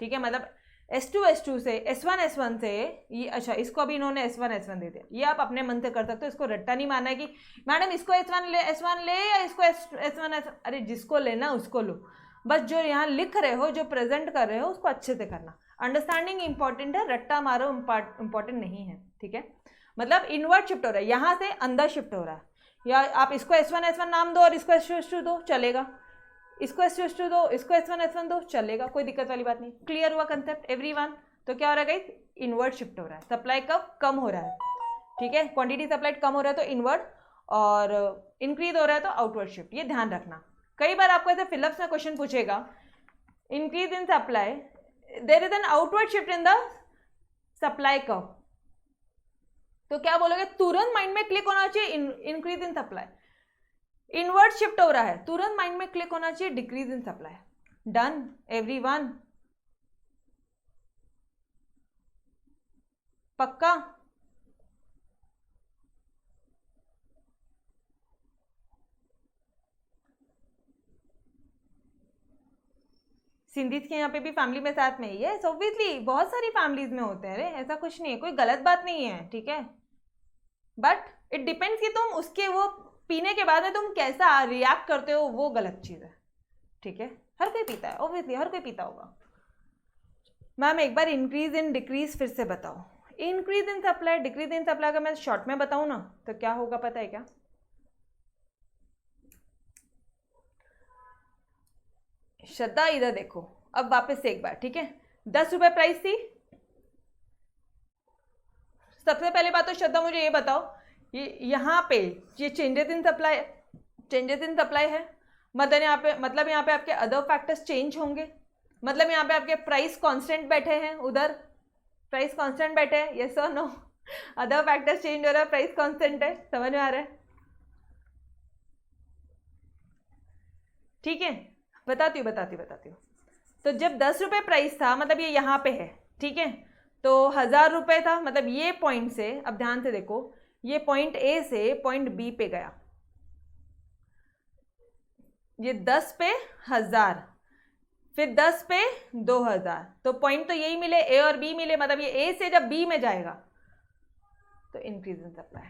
ठीक है। मतलब S2 से S1 से ये, अच्छा इसको अभी इन्होंने S1 दे दिया, ये आप अपने मन से कर सकते हो, इसको रट्टा नहीं मानना है कि मैडम इसको S1 ले या इसको S1, अरे जिसको लेना उसको लो, बस जो यहाँ लिख रहे हो, जो प्रेजेंट कर रहे हो उसको अच्छे से करना। अंडरस्टैंडिंग इंपॉर्टेंट है, रट्टा मारो इंपॉर्टेंट नहीं है, ठीक है। मतलब इनवर्ड शिफ्ट हो रहा है, यहाँ से अंदर शिफ्ट हो रहा है, या आप इसको S1 नाम दो और इसको S2 दो, चलेगा। इसको S2 दो, इसको S1 दो, चलेगा, कोई दिक्कत वाली बात नहीं। क्लियर हुआ कंसेप्ट एवरीवन? तो क्या हो रहा है गाइस, इनवर्ड शिफ्ट हो रहा है, सप्लाई कब कम हो रहा है, ठीक है। क्वांटिटी सप्लाइड कम हो रहा है तो इनवर्ड, और इंक्रीज हो रहा है तो आउटवर्ड शिफ्ट, ये ध्यान रखना। कई बार आपको ऐसे फिलअप्स में क्वेश्चन पूछेगा, increase in supply, there is an outward shift in the supply curve, तो क्या बोलोगे? तुरंत माइंड में क्लिक होना चाहिए increase in supply, inward shift हो रहा है, तुरंत माइंड में क्लिक होना चाहिए decrease in supply. Done everyone? पक्का? सिंधीज के यहाँ पे भी फैमिली में साथ में ही है, ऑब्वियसली बहुत सारी फैमिलीज में होते हैं, अरे ऐसा कुछ नहीं है, कोई गलत बात नहीं है, ठीक है। बट इट डिपेंड्स कि तुम उसके वो पीने के बाद में तुम कैसा रिएक्ट करते हो, वो गलत चीज़ है, ठीक है। हर कोई पीता है, ऑब्वियसली हर कोई पीता होगा। मैम एक बार इंक्रीज इन डिक्रीज फिर से बताओ। Increase in supply, decrease in supply का मैं शॉर्ट में बताऊँ ना तो क्या होगा पता है क्या? श्रद्धा इधर देखो, अब वापस से एक बार, ठीक है। 10 रुपए प्राइस थी। सबसे पहले बात तो श्रद्धा मुझे ये बताओ, ये यहाँ पे ये चेंजेस इन सप्लाई है, मतलब यहाँ पे आपके अदर फैक्टर्स चेंज होंगे, मतलब यहाँ पे आपके प्राइस कांस्टेंट बैठे हैं, उधर प्राइस कांस्टेंट बैठे हैं, यस और नो? अदर फैक्टर्स चेंज हो रहा है, प्राइस कांस्टेंट है, समझ में आ रहा है? ठीक है, बताती हूँ। तो जब 10 रुपये प्राइस था, मतलब ये यहाँ पे है, ठीक है, तो 1000 रुपये था, मतलब ये पॉइंट से, अब ध्यान से देखो, ये पॉइंट ए से पॉइंट बी पे गया, ये 10 पे 1000, फिर 10 पे 2000, तो पॉइंट तो यही मिले, ए और बी मिले, मतलब ये ए से जब बी में जाएगा तो इंक्रीज इन सप्लाई,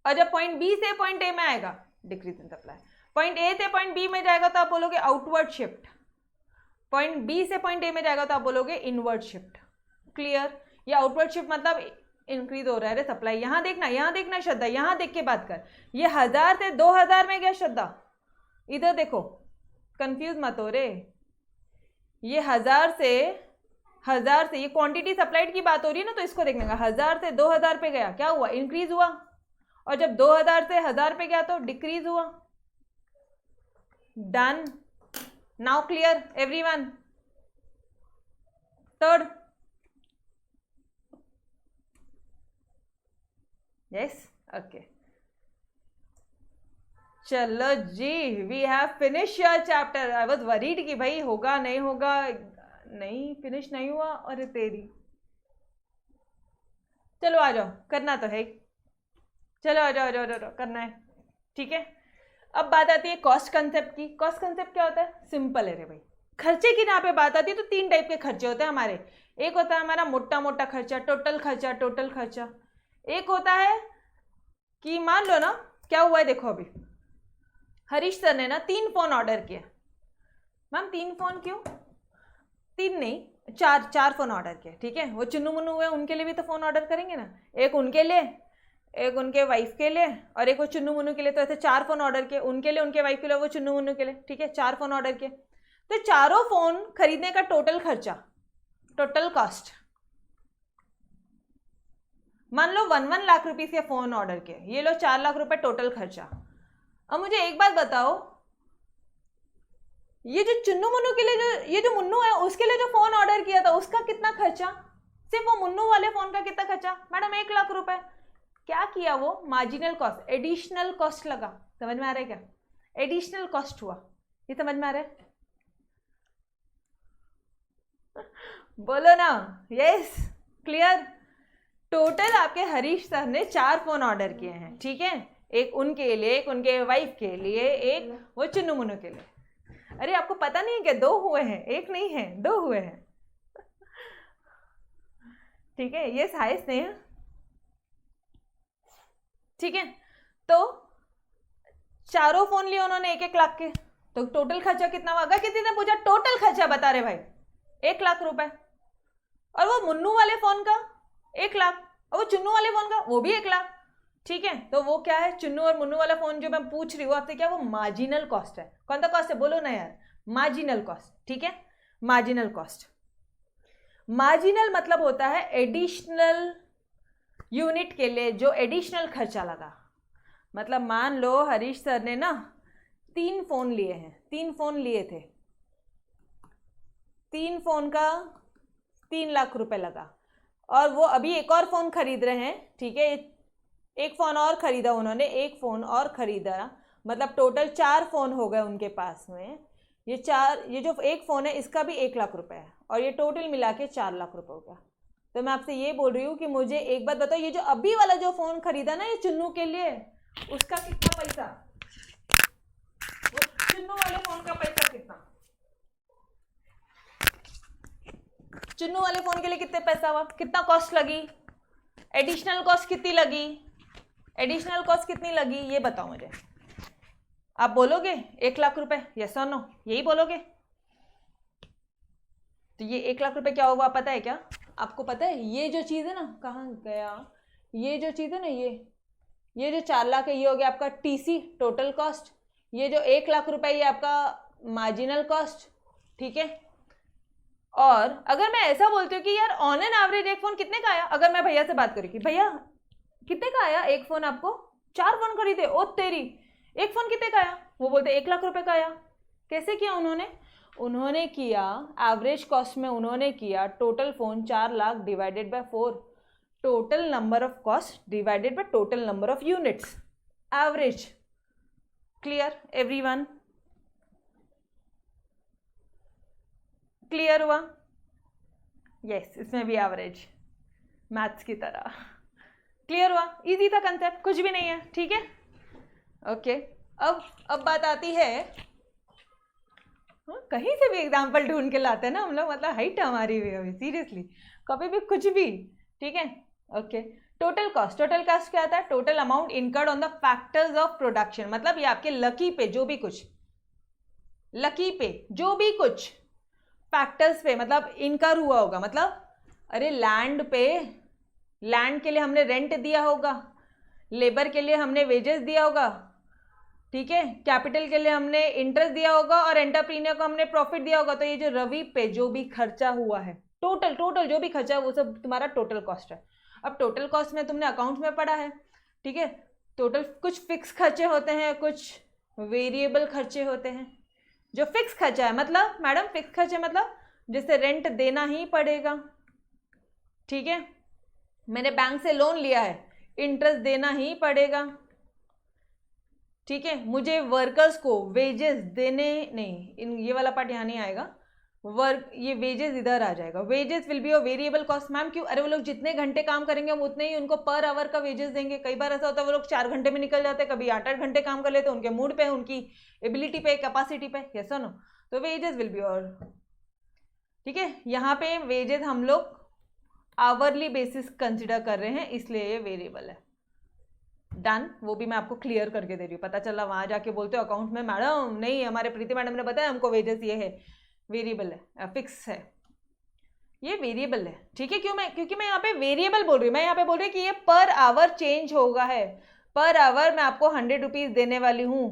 और जब पॉइंट बी से पॉइंट ए में आएगा decrease in supply. Point A से पॉइंट बी में जाएगा तो आप बोलोगे आउटवर्ड शिफ्ट, पॉइंट बी से पॉइंट ए में जाएगा तो आप बोलोगे इनवर्ड शिफ्ट। क्लियर? ये आउटवर्ड शिफ्ट मतलब इंक्रीज हो रहा है सप्लाई। यहाँ देखना श्रद्धा, यहाँ देख के बात कर, ये 1000 से 2000 में गया श्रद्धा, इधर देखो, कंफ्यूज मत हो रे, ये 1000 से ये क्वांटिटी सप्लाइड की बात हो रही है ना, तो इसको देखने का, 1000 से 2000 पे गया, क्या हुआ? इंक्रीज हुआ, और जब 2000 से 1000 पे गया तो डिक्रीज हुआ। Done? Now clear everyone? Third? Yes, okay, चलो जी, we have finish your chapter. I was worried कि भाई होगा नहीं होगा, नहीं फिनिश नहीं हुआ, अरे तेरी, चलो आ जाओ, करना तो है, चलो आ जाओ, करना है, ठीक है। अब बात आती है कॉस्ट कंसेप्ट की। कॉस्ट कंसेप्ट क्या होता है? सिंपल है रे भाई, खर्चे की जहाँ पे बात आती है तो 3 टाइप के खर्चे होते हैं हमारे। एक होता है हमारा मोटा खर्चा, टोटल खर्चा। एक होता है कि मान लो ना, क्या हुआ है देखो, अभी हरीश सर ने ना 3 फोन ऑर्डर किया। मैम 3 फोन क्यों? 3 नहीं, 4 फोन ऑर्डर किए, ठीक है। वो चुन्नू मुन्नू हुए, उनके लिए भी तो फोन ऑर्डर करेंगे ना, एक उनके लिए, एक उनके वाइफ के लिए, और एक वो चुन्नू मुन्नू के लिए। तो ऐसे 4 फोन ऑर्डर किए, उनके लिए, उनके वाइफ के लिए, वो चुन्नू मुन्नू के लिए, ठीक है। 4 फोन ऑर्डर किए, तो चारों फोन खरीदने का टोटल खर्चा, टोटल कॉस्ट, मान लो 1 लाख रुपीस के फोन ऑर्डर किए, ये लो 4 लाख रुपए टोटल खर्चा। अब मुझे एक बात बताओ, ये जो चुन्नू मुन्नू के लिए, जो ये जो मुन्नू है उसके लिए जो फोन ऑर्डर किया था, उसका कितना खर्चा? सिर्फ वो मुन्नू वाले फोन का कितना खर्चा? मैडम 1 लाख रुपए। क्या किया वो? मार्जिनल कॉस्ट, एडिशनल कॉस्ट लगा। समझ में आ रहा है क्या? एडिशनल कॉस्ट हुआ, ये समझ में आ रहा है? बोलो ना, यस, क्लियर? टोटल आपके हरीश सर ने 4 फोन ऑर्डर किए हैं, ठीक है। एक उनके लिए, एक उनके वाइफ के लिए, एक वो चुन्नू मुन्नू के लिए। अरे आपको पता नहीं है क्या? 2 हुए हैं, एक नहीं है, 2 हुए हैं, ठीक है। ये साइज नहीं है, ठीक है। तो चारों फोन लिए उन्होंने 1-1 लाख के, तो टोटल खर्चा कितना हुआ? अगर किसी ने पूछा टोटल खर्चा बता रहे भाई, 1 लाख रुपए, और वो मुन्नू वाले फोन का 1 लाख, और वो चुन्नू वाले फोन का वो भी 1 लाख। ठीक है, तो वो क्या है, चुन्नू और मुन्नू वाला फोन जो मैं पूछ रही हूँ आपसे, क्या वो मार्जिनल कॉस्ट है। कौन सा कॉस्ट है, बोलो ना यार, मार्जिनल कॉस्ट। ठीक है, मार्जिनल कॉस्ट। मार्जिनल मतलब होता है एडिशनल यूनिट के लिए जो एडिशनल खर्चा लगा। मतलब मान लो हरीश सर ने ना 3 फोन लिए हैं, 3 फोन लिए थे, 3 फोन का 3 लाख रुपए लगा, और वो अभी एक और फोन खरीद रहे हैं। ठीक है, एक फोन और खरीदा उन्होंने, एक फोन और खरीदा, मतलब टोटल 4 फोन हो गए उनके पास में। ये जो एक फोन है इसका भी 1 लाख रुपए है, और ये टोटल मिला के 4 लाख रुपए हो गया। तो मैं आपसे ये बोल रही हूँ कि मुझे एक बात बताओ, ये जो अभी वाला जो फोन खरीदा ना ये चुन्नू के लिए, उसका कितना पैसा, वो चुन्नू वाले फोन का पैसा कितना, चुन्नू वाले फोन के लिए कितने पैसा हुआ, कितना कॉस्ट लगी, एडिशनल कॉस्ट कितनी लगी, एडिशनल कॉस्ट कितनी लगी, ये बताओ मुझे। आप बोलोगे 1 लाख रुपए, यस और नो, यही बोलोगे। तो ये 1 लाख रुपए क्या होगा पता है क्या आपको? पता है ये जो चीज़ है ना, कहाँ गया, ये जो चीज़ है ना, ये जो 4 लाख है, ये हो गया आपका टीसी टोटल कॉस्ट। ये जो 1 लाख रुपए ये आपका मार्जिनल कॉस्ट। ठीक है, और अगर मैं ऐसा बोलती हूँ कि यार ऑन एन एवरेज एक फ़ोन कितने का आया, अगर मैं भैया से बात करूँ कि भैया कितने का आया एक फ़ोन, आपको 4 फोन खरीदे, ओ तेरी, एक फ़ोन कितने का आया, वो बोलते 1 लाख रुपए का आया। कैसे किया उन्होंने किया एवरेज कॉस्ट में, उन्होंने किया total phone 4 lakh divided by 4, total number of cost divided by total number of units, average. Clear everyone? Clear हुआ? यस, इसमें भी एवरेज, मैथ्स की तरह। क्लियर हुआ? इजी था कंसेप्ट, कुछ भी नहीं है। ठीक है, ओके। अब बात आती है, कहीं से भी एग्जाम्पल ढूंढ के लाते हैं ना हम लोग, मतलब हाइट हमारी भी अभी सीरियसली कभी भी कुछ भी। ठीक है, ओके। टोटल कॉस्ट क्या आता है? Total amount incurred on the factors of production, मतलब ये आपके लकी पे जो भी कुछ फैक्टर्स पे मतलब इनकर हुआ होगा। मतलब अरे लैंड के लिए हमने रेंट दिया होगा, लेबर के लिए हमने वेजेस दिया होगा, ठीक है, कैपिटल के लिए हमने इंटरेस्ट दिया होगा, और एंटरप्रीनियर को हमने प्रॉफिट दिया होगा। तो ये जो रवि पे जो भी खर्चा हुआ है, टोटल जो भी खर्चा है वो सब तुम्हारा टोटल कॉस्ट है। अब टोटल कॉस्ट में तुमने अकाउंट में पढ़ा है, ठीक है, टोटल कुछ फिक्स खर्चे होते हैं, कुछ वेरिएबल खर्चे होते हैं। जो फिक्स खर्चा है मतलब मैडम, फिक्स खर्चे मतलब जैसे रेंट देना ही पड़ेगा, ठीक है, मैंने बैंक से लोन लिया है, इंटरेस्ट देना ही पड़ेगा, ठीक है, मुझे वर्कर्स को वेजेस देने नहीं, ये वाला पार्ट यहाँ नहीं आएगा, ये वेजेस इधर आ जाएगा। Wages will be a variable cost. Ma'am क्यों? अरे वो लोग जितने घंटे काम करेंगे हम उतने ही उनको पर आवर का वेजेस देंगे। कई बार ऐसा होता है वो लोग 4 घंटे में निकल जाते हैं, कभी 8-8 घंटे काम कर लेते हैं, उनके मूड पे, उनकी एबिलिटी पे, कैपेसिटी पे, यस और नो। तो वेजेस विल बी, और ठीक है, यहाँ पे वेजेस हम लोग आवरली बेसिस कंसिडर कर रहे हैं, इसलिए ये वेरिएबल है। डन, वो भी मैं आपको क्लियर करके दे रही हूँ। पता चला वहां जाके बोलते हो अकाउंट में मैडम नहीं, हमारे प्रीति मैडम ने बताया हमको वेजेस ये है, वेरिएबल है, फिक्स है, ये वेरिएबल है, ठीक है। क्योंकि मैं यहाँ पे वेरिएबल बोल रही हूँ, मैं यहाँ पे बोल रही हूँ कि ये पर आवर चेंज होगा है, पर आवर मैं आपको 100 रुपीज देने वाली हूँ,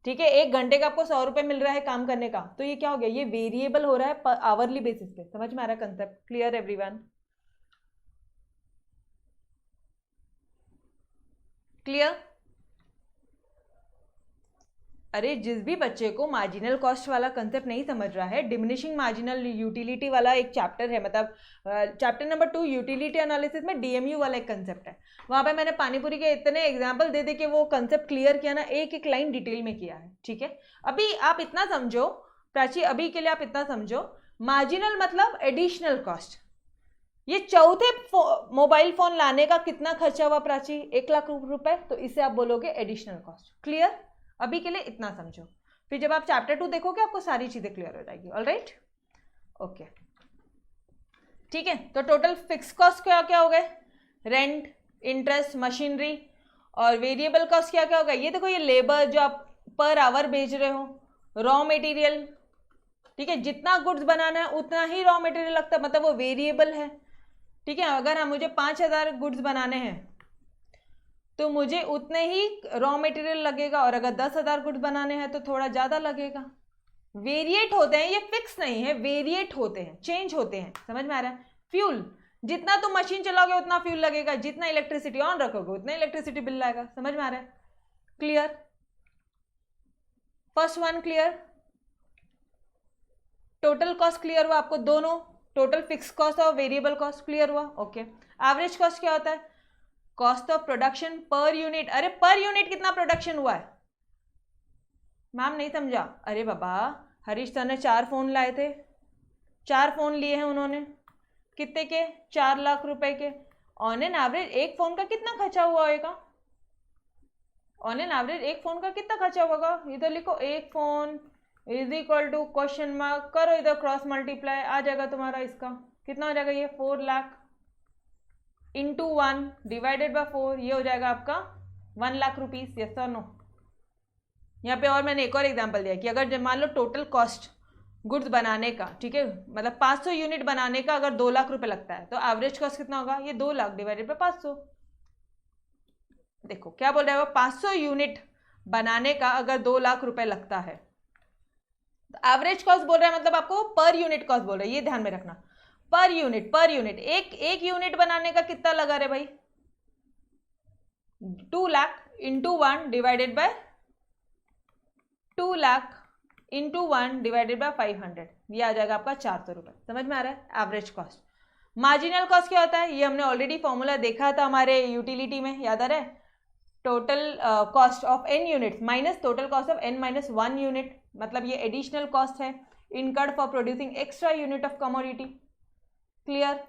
ठीक है, 1 घंटे का आपको 100 रुपये मिल रहा है काम करने का, तो ये क्या हो गया, ये वेरिएबल हो रहा है पर आवरली बेसिस पे। समझ में आ रहा है कंसेप्ट? Clear everyone? क्लियर? अरे जिस भी बच्चे को मार्जिनल कॉस्ट वाला कंसेप्ट नहीं समझ रहा है, डिमिनिशिंग मार्जिनल यूटिलिटी वाला एक चैप्टर है, मतलब चैप्टर नंबर 2 यूटिलिटी एनालिसिस में डीएमयू वाला एक कंसेप्ट है, वहाँ पे मैंने पानीपुरी के इतने एग्जाम्पल दे दे के वो कंसेप्ट क्लियर किया ना, एक एक लाइन डिटेल में किया है, ठीक है। अभी आप इतना समझो प्राची, अभी के लिए आप इतना समझो, मार्जिनल मतलब एडिशनल कॉस्ट। ये चौथे मोबाइल फोन लाने का कितना खर्चा हुआ प्राची? 1 लाख रुपए, तो इसे आप बोलोगे एडिशनल कॉस्ट। क्लियर? अभी के लिए इतना समझो, फिर जब आप चैप्टर 2 देखोगे आपको सारी चीजें क्लियर हो जाएगी। ऑलराइट, ओके, ठीक है। तो टोटल फिक्स कॉस्ट क्या क्या हो गए? रेंट, इंटरेस्ट, मशीनरी, और वेरिएबल कॉस्ट क्या क्या हो गया? ये देखो, ये लेबर जो आप पर आवर भेज रहे हो, रॉ मटेरियल, ठीक है, जितना गुड्स बनाना है उतना ही रॉ मटेरियल लगता है, मतलब वो वेरिएबल है। ठीक है, अगर हम मुझे 5000 गुड्स बनाने हैं तो मुझे उतने ही रॉ मटेरियल लगेगा, और अगर 10,000 गुड्स बनाने हैं तो थोड़ा ज़्यादा लगेगा। वेरिएट होते हैं, ये फिक्स नहीं है, वेरिएट होते हैं, चेंज होते हैं। समझ में आ रहा है? फ्यूल, जितना तुम मशीन चलाओगे उतना फ्यूल लगेगा, जितना इलेक्ट्रिसिटी ऑन रखोगे उतना इलेक्ट्रिसिटी बिल आएगा। समझ में आ रहा है? Clear? First one clear? Total cost clear हुआ आपको? दोनों टोटल फिक्स कॉस्ट और वेरिएबल कॉस्ट क्लियर हुआ? ओके। एवरेज कॉस्ट क्या होता है? Cost of production per unit. अरे पर यूनिट कितना प्रोडक्शन हुआ है? मैम नहीं समझा। अरे बाबा, हरीश सर ने 4 फोन लाए थे, 4 फोन लिए हैं उन्होंने, कितने के? 4 लाख रुपए के। ऑन एन एवरेज एक फोन का कितना खर्चा हुआ होगा? ऑन एन एवरेज एक फोन का कितना खर्चा होगा? इधर लिखो, एक phone is equal to question mark, करो इधर क्रॉस मल्टीप्लाई, आ जाएगा तुम्हारा इसका कितना हो जाएगा? ये 4 लाख इंटू 1 डिवाइडेड बाय 4, ये हो जाएगा आपका 1 लाख रुपीज। यस और नो? यहाँ पे और मैंने एक और एग्जांपल दिया कि अगर मान लो टोटल कॉस्ट गुड्स बनाने का, ठीक है, मतलब 500 यूनिट बनाने का अगर 2 लाख रुपए लगता है तो एवरेज कॉस्ट कितना होगा? ये 2 लाख डिवाइडेड बाय 500। देखो क्या बोल रहा है वो, 500 यूनिट बनाने का अगर 2 लाख रुपए लगता है तो एवरेज कॉस्ट बोल रहा है, मतलब आपको पर यूनिट कॉस्ट बोल रहा है, ये ध्यान में रखना। पर यूनिट एक यूनिट बनाने का कितना लगा रे भाई? 2 lakh into 1 divided by 2 lakh into 1 divided by 500, ये आ जाएगा आपका 400 रुपये। समझ में आ रहा है? Average cost. मार्जिनल कॉस्ट क्या होता है? ये हमने ऑलरेडी फॉर्मूला देखा था हमारे यूटिलिटी में, याद आ रहा है? Total cost of n units minus total cost of n minus 1 unit, मतलब ये एडिशनल कॉस्ट है incurred for producing extra unit of commodity. Clear?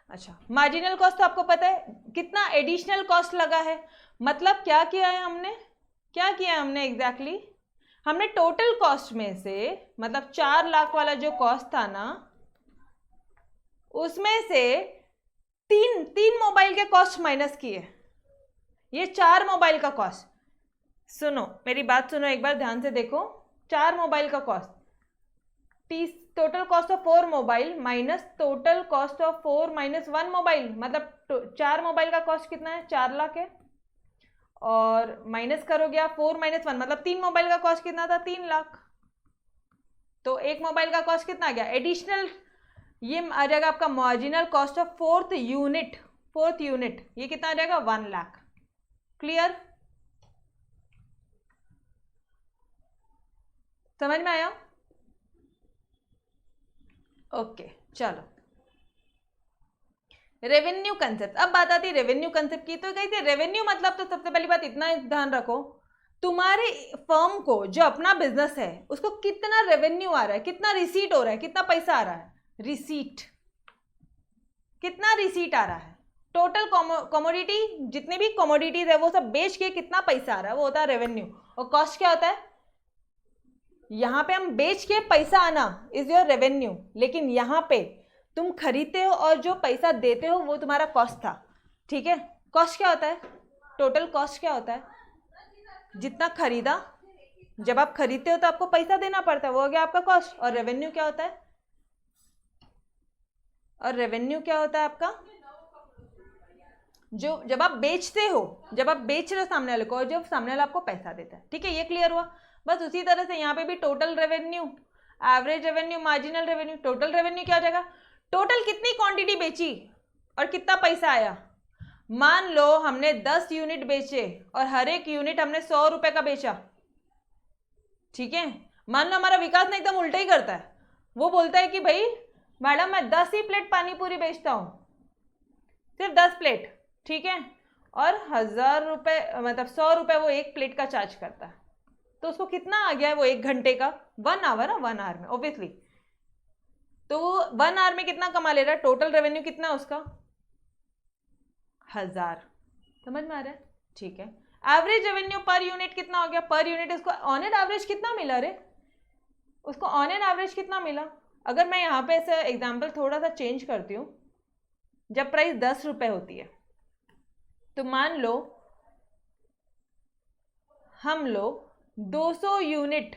अच्छा, मार्जिनल कॉस्ट तो आपको पता है कितना एडिशनल कॉस्ट लगा है, मतलब क्या किया है हमने, क्या किया है हमने एग्जैक्टली हमने टोटल कॉस्ट में से, मतलब 4 लाख वाला जो कॉस्ट था ना, उसमें से तीन मोबाइल के कॉस्ट माइनस किए। ये 4 मोबाइल का कॉस्ट, सुनो मेरी बात सुनो एक बार ध्यान से देखो, 4 मोबाइल का cost, total cost of 4 mobile minus total cost of 4 minus 1 mobile, मतलब 4 मोबाइल का कॉस्ट कितना है? 4 लाख है, और माइनस करोगे आप 4 माइनस 1, मतलब 3 मोबाइल का कॉस्ट कितना था? 3 लाख। तो एक मोबाइल का कॉस्ट कितना आ गया एडिशनल? ये आ जाएगा आपका marginal cost of fourth unit, ये कितना आ जाएगा? 1 लाख। क्लियर? समझ में आया? ओके चलो, रेवेन्यू कंसेप्ट। अब बात आती है रेवेन्यू कंसेप्ट की। तो कही रेवेन्यू मतलब, तो सबसे पहली बात इतना ध्यान रखो, तुम्हारे फर्म को जो अपना बिजनेस है उसको कितना रेवेन्यू आ रहा है, कितना रिसीट हो रहा है, कितना पैसा आ रहा है? रिसीट, कितना रिसीट आ रहा है? टोटल कमोडिटी, जितनी भी कमोडिटीज है वो सब बेच के कितना पैसा आ रहा है, वो होता है रेवेन्यू। और कॉस्ट क्या होता है? यहां पे हम बेच के पैसा आना इज योर रेवेन्यू, लेकिन यहां पे तुम खरीदते हो और जो पैसा देते हो वो तुम्हारा कॉस्ट था। ठीक है, कॉस्ट क्या होता है? टोटल कॉस्ट क्या होता है? जितना खरीदा, जब आप खरीदते हो तो आपको पैसा देना पड़ता है, वो हो गया आपका कॉस्ट। और रेवेन्यू क्या होता है? और रेवेन्यू क्या होता है आपका? जो जब आप बेचते हो, जब आप बेच रहे हो सामने वाले को, और जब सामने वाला आपको पैसा देता है। ठीक है, ये क्लियर हुआ? बस उसी तरह से यहाँ पे भी total revenue, average revenue, marginal revenue. Total revenue क्या हो जाएगा? टोटल कितनी क्वांटिटी बेची और कितना पैसा आया। मान लो हमने 10 यूनिट बेचे और हर एक यूनिट हमने 100 रुपए का बेचा। ठीक है, मान लो हमारा विकास ना एकदम उल्टा ही करता है, वो बोलता है कि भाई मैडम मैं 10 ही प्लेट पानी पूरी बेचता हूँ, सिर्फ 10 प्लेट। ठीक है, और 1000 रुपए, मतलब 100 रुपए वो एक प्लेट का चार्ज करता है, तो उसको कितना आ गया है वो 1 घंटे का? 1 आवर, 1 आवर में ऑब्वियसली। तो 1 आवर में कितना कमा ले रहा है? टोटल रेवेन्यू कितना है उसका? 1000। समझ में आ रहा है? ठीक है, एवरेज रेवेन्यू पर यूनिट कितना हो गया? पर यूनिट उसको ऑन एन एवरेज कितना मिला रे? उसको ऑन एन एवरेज कितना मिला। अगर मैं यहाँ पे ऐसा एग्जाम्पल थोड़ा सा चेंज करती हूँ, जब प्राइस 10 रुपये होती है तो मान लो हम लोग 200 यूनिट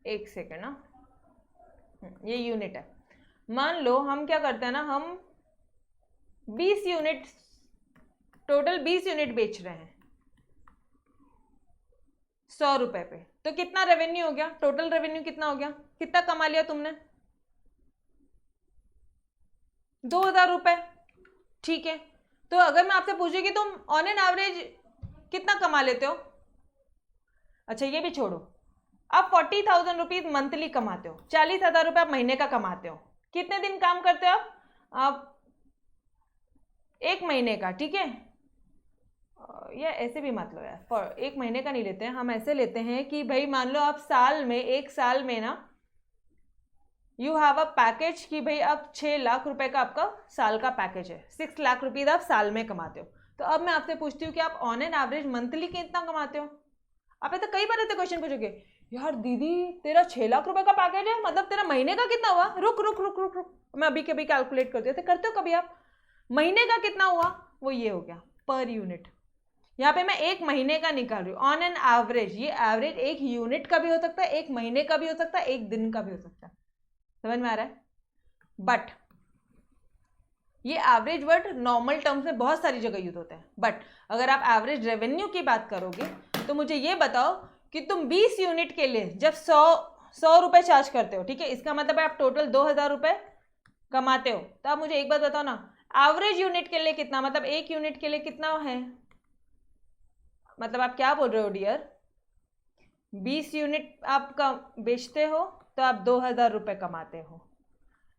एक सेकेंड ना, ये यूनिट है। मान लो हम क्या करते हैं ना, हम 20 यूनिट, टोटल 20 यूनिट बेच रहे हैं 100 रुपए पे, तो कितना रेवेन्यू हो गया, टोटल रेवेन्यू कितना हो गया, कितना कमा लिया तुमने, 2000 रुपए। ठीक है, तो अगर मैं आपसे पूछूं कि तुम ऑन एन एवरेज कितना कमा लेते हो, अच्छा ये भी छोड़ो, आप 40,000 रुपीज मंथली कमाते हो, 40,000 रुपये आप महीने का कमाते हो, कितने दिन काम करते हो आप 1 महीने का। ठीक है, या ऐसे भी मत लो यार, 1 महीने का नहीं लेते हैं हम, ऐसे लेते हैं कि भाई मान लो आप साल में, 1 साल में ना यू हैव अ पैकेज कि भाई आप 6 लाख रुपए का आपका साल का पैकेज है, 6 लाख रुपीज आप साल में कमाते हो। तो अब मैं आपसे पूछती हूँ कि आप ऑन एन एवरेज मंथली कितना कमाते हो। आप ऐसा कई बार ऐसे क्वेश्चन पूछोगे, यार दीदी तेरा 6 लाख रुपए का पैकेज है, मतलब तेरा महीने का कितना हुआ, रुक रुक रुक रुक रुक मैं अभी कभी कैलकुलेट करती हूँ, करते हो कभी आप, महीने का कितना हुआ, वो ये हो गया पर यूनिट। यहाँ पे मैं 1 महीने का निकाल रही हूँ ऑन एन एवरेज, ये एवरेज 1 यूनिट का भी हो सकता है, 1 महीने का भी हो सकता है, 1 दिन का भी हो सकता है, समझ में आ रहा है। बट ये एवरेज वर्ड नॉर्मल टर्म्स में बहुत सारी जगह यूज होता है, बट अगर आप एवरेज रेवेन्यू की बात करोगे तो मुझे ये बताओ कि तुम 20 यूनिट के लिए जब 100 रुपए चार्ज करते हो, ठीक है, इसका मतलब है आप टोटल 2000 रुपए कमाते हो, तो आप मुझे एक बात बताओ ना, एवरेज यूनिट के लिए कितना, मतलब 1 यूनिट के लिए कितना है, मतलब आप क्या बोल रहे हो डियर, 20 यूनिट आप बेचते हो तो आप 2000 रुपए कमाते हो,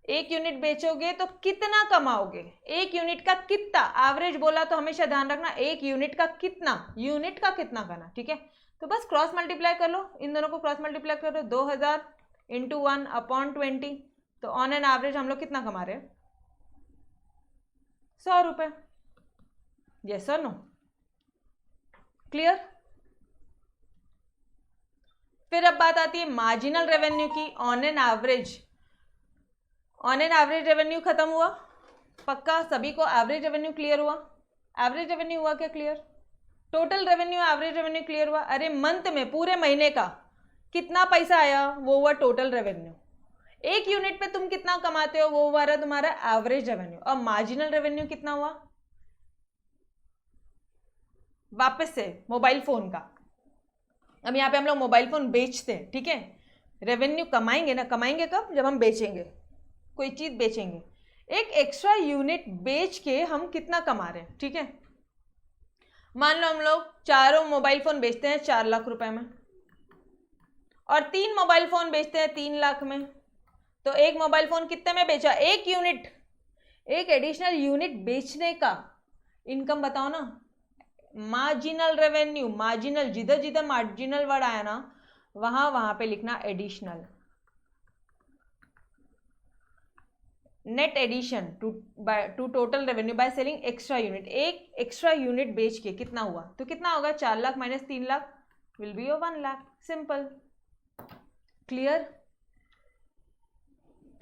1 यूनिट बेचोगे तो कितना कमाओगे, 1 यूनिट का कितना, एवरेज बोला तो हमेशा ध्यान रखना 1 यूनिट का कितना, यूनिट का कितना करना। ठीक है, तो बस क्रॉस मल्टीप्लाई कर लो, इन दोनों को क्रॉस मल्टीप्लाई करो, 2000 इंटू 1 अपॉन 20, तो ऑन एन एवरेज हम लोग कितना कमा रहे हैं, 100 रुपए। यस और नो, क्लियर। फिर अब बात आती है मार्जिनल रेवेन्यू की। On an average, on an average revenue खत्म हुआ, पक्का सभी को एवरेज रेवेन्यू क्लियर हुआ, एवरेज रेवेन्यू हुआ क्या clear, total revenue average revenue clear हुआ। अरे मंथ में पूरे महीने का कितना पैसा आया वो हुआ टोटल रेवेन्यू, 1 यूनिट पे तुम कितना कमाते हो वो हुआ रहा तुम्हारा एवरेज रेवेन्यू। अब मार्जिनल रेवेन्यू कितना हुआ, वापस से मोबाइल फोन का, अब यहाँ पे हम लोग मोबाइल फोन बेचते हैं, ठीक है, रेवेन्यू कमाएंगे ना, कमाएंगे कब, जब हम बेचेंगे, कोई चीज बेचेंगे, एक एक्स्ट्रा यूनिट बेच के हम कितना कमा रहे हैं। ठीक है, मान लो हम लोग चारों मोबाइल फोन बेचते हैं 4 लाख रुपए में, और 3 मोबाइल फोन बेचते हैं 3 लाख में, तो एक मोबाइल फोन कितने में बेचा, 1 यूनिट, एक एडिशनल यूनिट बेचने का इनकम बताओ ना, मार्जिनल रेवेन्यू, मार्जिनल, जिधर जिधर मार्जिनल वर्ड आया ना वहां पे लिखना additional, net addition to total revenue by selling extra unit, एक एक्स्ट्रा यूनिट बेच के कितना हुआ, तो कितना होगा 4 lakh minus 3 lakh will be 1 lakh, simple, clear,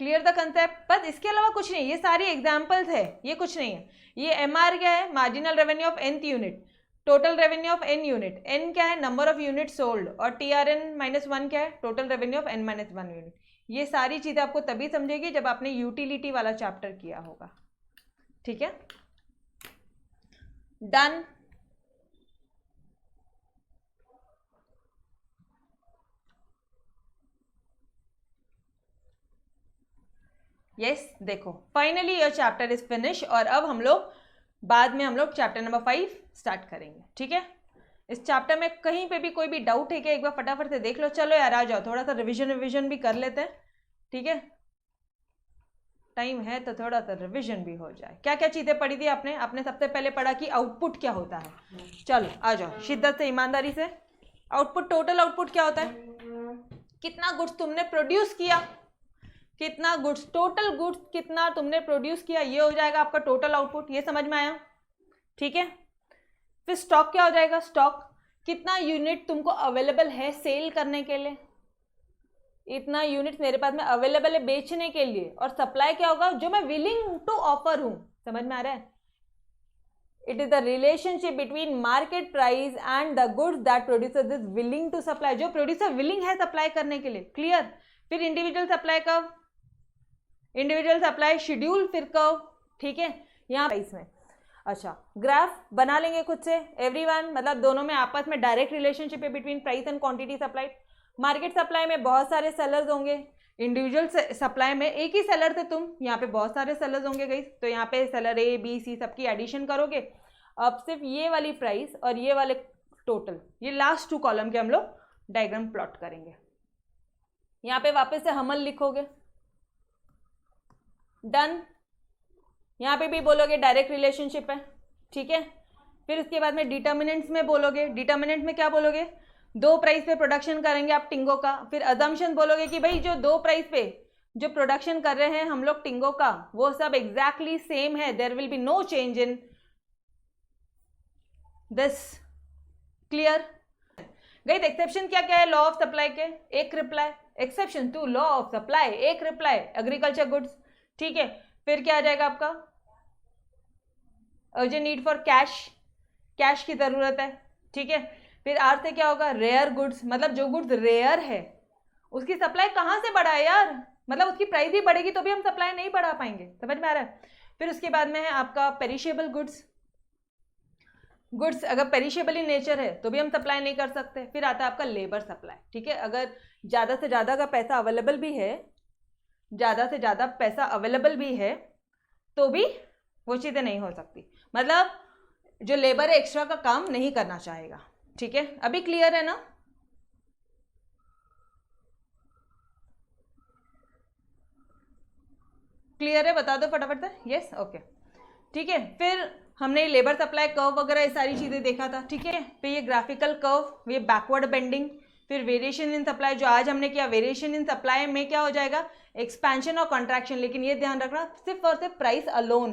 clear the concept. बस इसके अलावा कुछ नहीं, ये सारी एग्जांपल्स है, ये कुछ नहीं है। ये एमआर क्या है, marginal revenue of nth unit, total revenue of n unit, n क्या है नंबर ऑफ यूनिट सोल्ड, और TRN माइनस 1 क्या है total revenue of n minus 1 unit. ये सारी चीजें आपको तभी समझेगी जब आपने यूटिलिटी वाला चैप्टर किया होगा। ठीक है, डन। यस, देखो finally your chapter is finish, और अब हम लोग बाद में हम लोग चैप्टर नंबर 5 स्टार्ट करेंगे। ठीक है, इस चैप्टर में कहीं पे भी कोई भी डाउट है क्या, एक बार फटाफट से देख लो। चलो यार आ जाओ, थोड़ा सा रिविजन भी कर लेते हैं। ठीक है, टाइम है तो थोड़ा सा रिविजन भी हो जाए। क्या क्या चीजें पढ़ी थी आपने सबसे पहले पढ़ा कि आउटपुट क्या होता है। चलो आ जाओ शिद्दत से, ईमानदारी से। आउटपुट, टोटल आउटपुट क्या होता है, कितना गुड्स तुमने प्रोड्यूस किया, कितना गुड्स, टोटल गुड्स कितना तुमने प्रोड्यूस किया, ये हो जाएगा आपका टोटल आउटपुट। ये समझ में आया? ठीक है। फिर स्टॉक क्या हो जाएगा? स्टॉक कितना यूनिट तुमको अवेलेबल है सेल करने के लिए, इतना यूनिट मेरे पास में अवेलेबल है बेचने के लिए। और सप्लाई क्या होगा? जो मैं विलिंग टू ऑफर हूं। समझ में आ रहा है? It is the relationship between market price and the goods that producer is willing to supply, जो प्रोड्यूसर विलिंग है सप्लाई करने के लिए। क्लियर? फिर individual supply curve, individual supply schedule, फिर कर्व। ठीक है, यहाँ प्राइस में। अच्छा, ग्राफ बना लेंगे खुद से एवरीवन, मतलब दोनों में आपस में डायरेक्ट रिलेशनशिप है between price and quantity supply. Market supply में बहुत सारे सेलर्स होंगे, इंडिविजुअल सप्लाई में एक ही सेलर थे तुम, यहाँ पे बहुत सारे सेलर्स होंगे गाइस। तो यहाँ पे सेलर ए बी सी सबकी एडिशन करोगे। अब सिर्फ ये वाली प्राइस और ये वाले टोटल, ये लास्ट 2 कॉलम के हम लोग डायग्राम प्लॉट करेंगे। यहाँ पे वापस से हमल लिखोगे, डन। यहाँ पे भी बोलोगे डायरेक्ट रिलेशनशिप है। ठीक है। फिर उसके बाद में डिटर्मिनेंट्स में बोलोगे, डिटर्मिनेंट में क्या बोलोगे? 2 प्राइस पे प्रोडक्शन करेंगे आप टिंगो का। फिर अजम्पशन बोलोगे कि भाई जो 2 प्राइस पे जो प्रोडक्शन कर रहे हैं हम लोग टिंगो का, वो सब एग्जैक्टली सेम है, there will be no change in this. Clear? Guys exception क्या क्या है लॉ ऑफ सप्लाई के? एक reply, exception to law of supply, एक रिप्लाई, एग्रीकल्चर गुड्स। ठीक है। फिर क्या आ जाएगा आपका? Urgent need for cash, cash की जरूरत है। ठीक है। फिर आर से क्या होगा? रेयर गुड्स, मतलब जो गुड्स रेयर है उसकी सप्लाई कहाँ से बढ़ाए यार, मतलब उसकी प्राइस ही बढ़ेगी तो भी हम सप्लाई नहीं बढ़ा पाएंगे। समझ में आ रहा है? फिर उसके बाद में है आपका पेरिशेबल गुड्स, गुड्स अगर पेरिशेबल इन नेचर है तो भी हम सप्लाई नहीं कर सकते। फिर आता है आपका लेबर सप्लाई। ठीक है। अगर ज़्यादा से ज़्यादा का पैसा अवेलेबल भी है, ज़्यादा से ज़्यादा पैसा अवेलेबल भी है तो भी वो चीज़ें नहीं हो सकती, मतलब जो लेबर है एक्स्ट्रा का काम नहीं करना चाहेगा। ठीक है। अभी क्लियर है ना? क्लियर है? बता दो फटाफट से। Yes, okay. ठीक है। फिर हमने लेबर सप्लाई कर्व वगैरह ये सारी चीज़ें देखा था। ठीक है। फिर ये ग्राफिकल कर्व, ये बैकवर्ड बेंडिंग, फिर वेरिएशन इन सप्लाई जो आज हमने किया। वेरिएशन इन सप्लाई में क्या हो जाएगा? एक्सपेंशन और कॉन्ट्रैक्शन, लेकिन ये ध्यान रखना सिर्फ और सिर्फ price alone,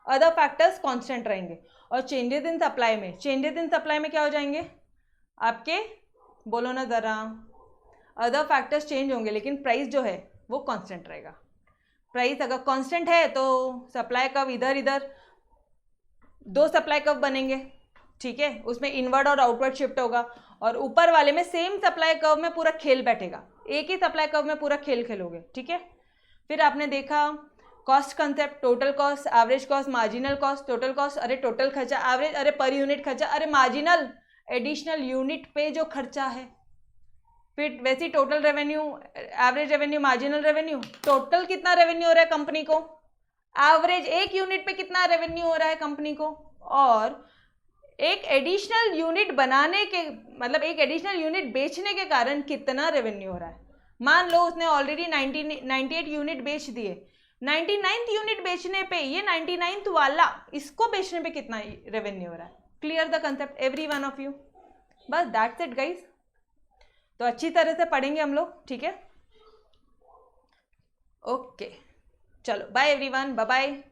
other factors constant रहेंगे। और चेंजेस इन सप्लाई में, चेंजेस इन सप्लाई में क्या हो जाएंगे आपके? बोलो ना ज़रा। अदर फैक्टर्स चेंज होंगे लेकिन प्राइस जो है वो कांस्टेंट रहेगा। प्राइस अगर कांस्टेंट है तो सप्लाई कर्व इधर इधर 2 सप्लाई कर्व बनेंगे। ठीक है। उसमें इनवर्ड और आउटवर्ड शिफ्ट होगा, और ऊपर वाले में सेम सप्लाई कर्व में पूरा खेल बैठेगा, एक ही सप्लाई कर्व में पूरा खेल खेलोगे। ठीक है। फिर आपने देखा cost concept, total cost, average cost, marginal cost. Total cost अरे टोटल खर्चा, एवरेज अरे पर यूनिट खर्चा, अरे मार्जिनल एडिशनल यूनिट पे जो खर्चा है। फिर वैसे total revenue, average revenue, marginal revenue, total कितना रेवेन्यू हो रहा है कंपनी को, एवरेज एक यूनिट पे कितना रेवेन्यू हो रहा है कंपनी को, और एक एडिशनल यूनिट बनाने के मतलब एक एडिशनल यूनिट बेचने के कारण कितना रेवेन्यू हो रहा है। मान लो उसने ऑलरेडी 98 यूनिट बेच दिए, 99th यूनिट बेचने पे ये 99th वाला इसको बेचने पे कितना रेवेन्यू हो रहा है। Clear the concept every one of you? बस दैट्स इट गाइस। तो अच्छी तरह से पढ़ेंगे हम लोग। ठीक है। ओके, चलो बाय एवरीवन, बाय बाय।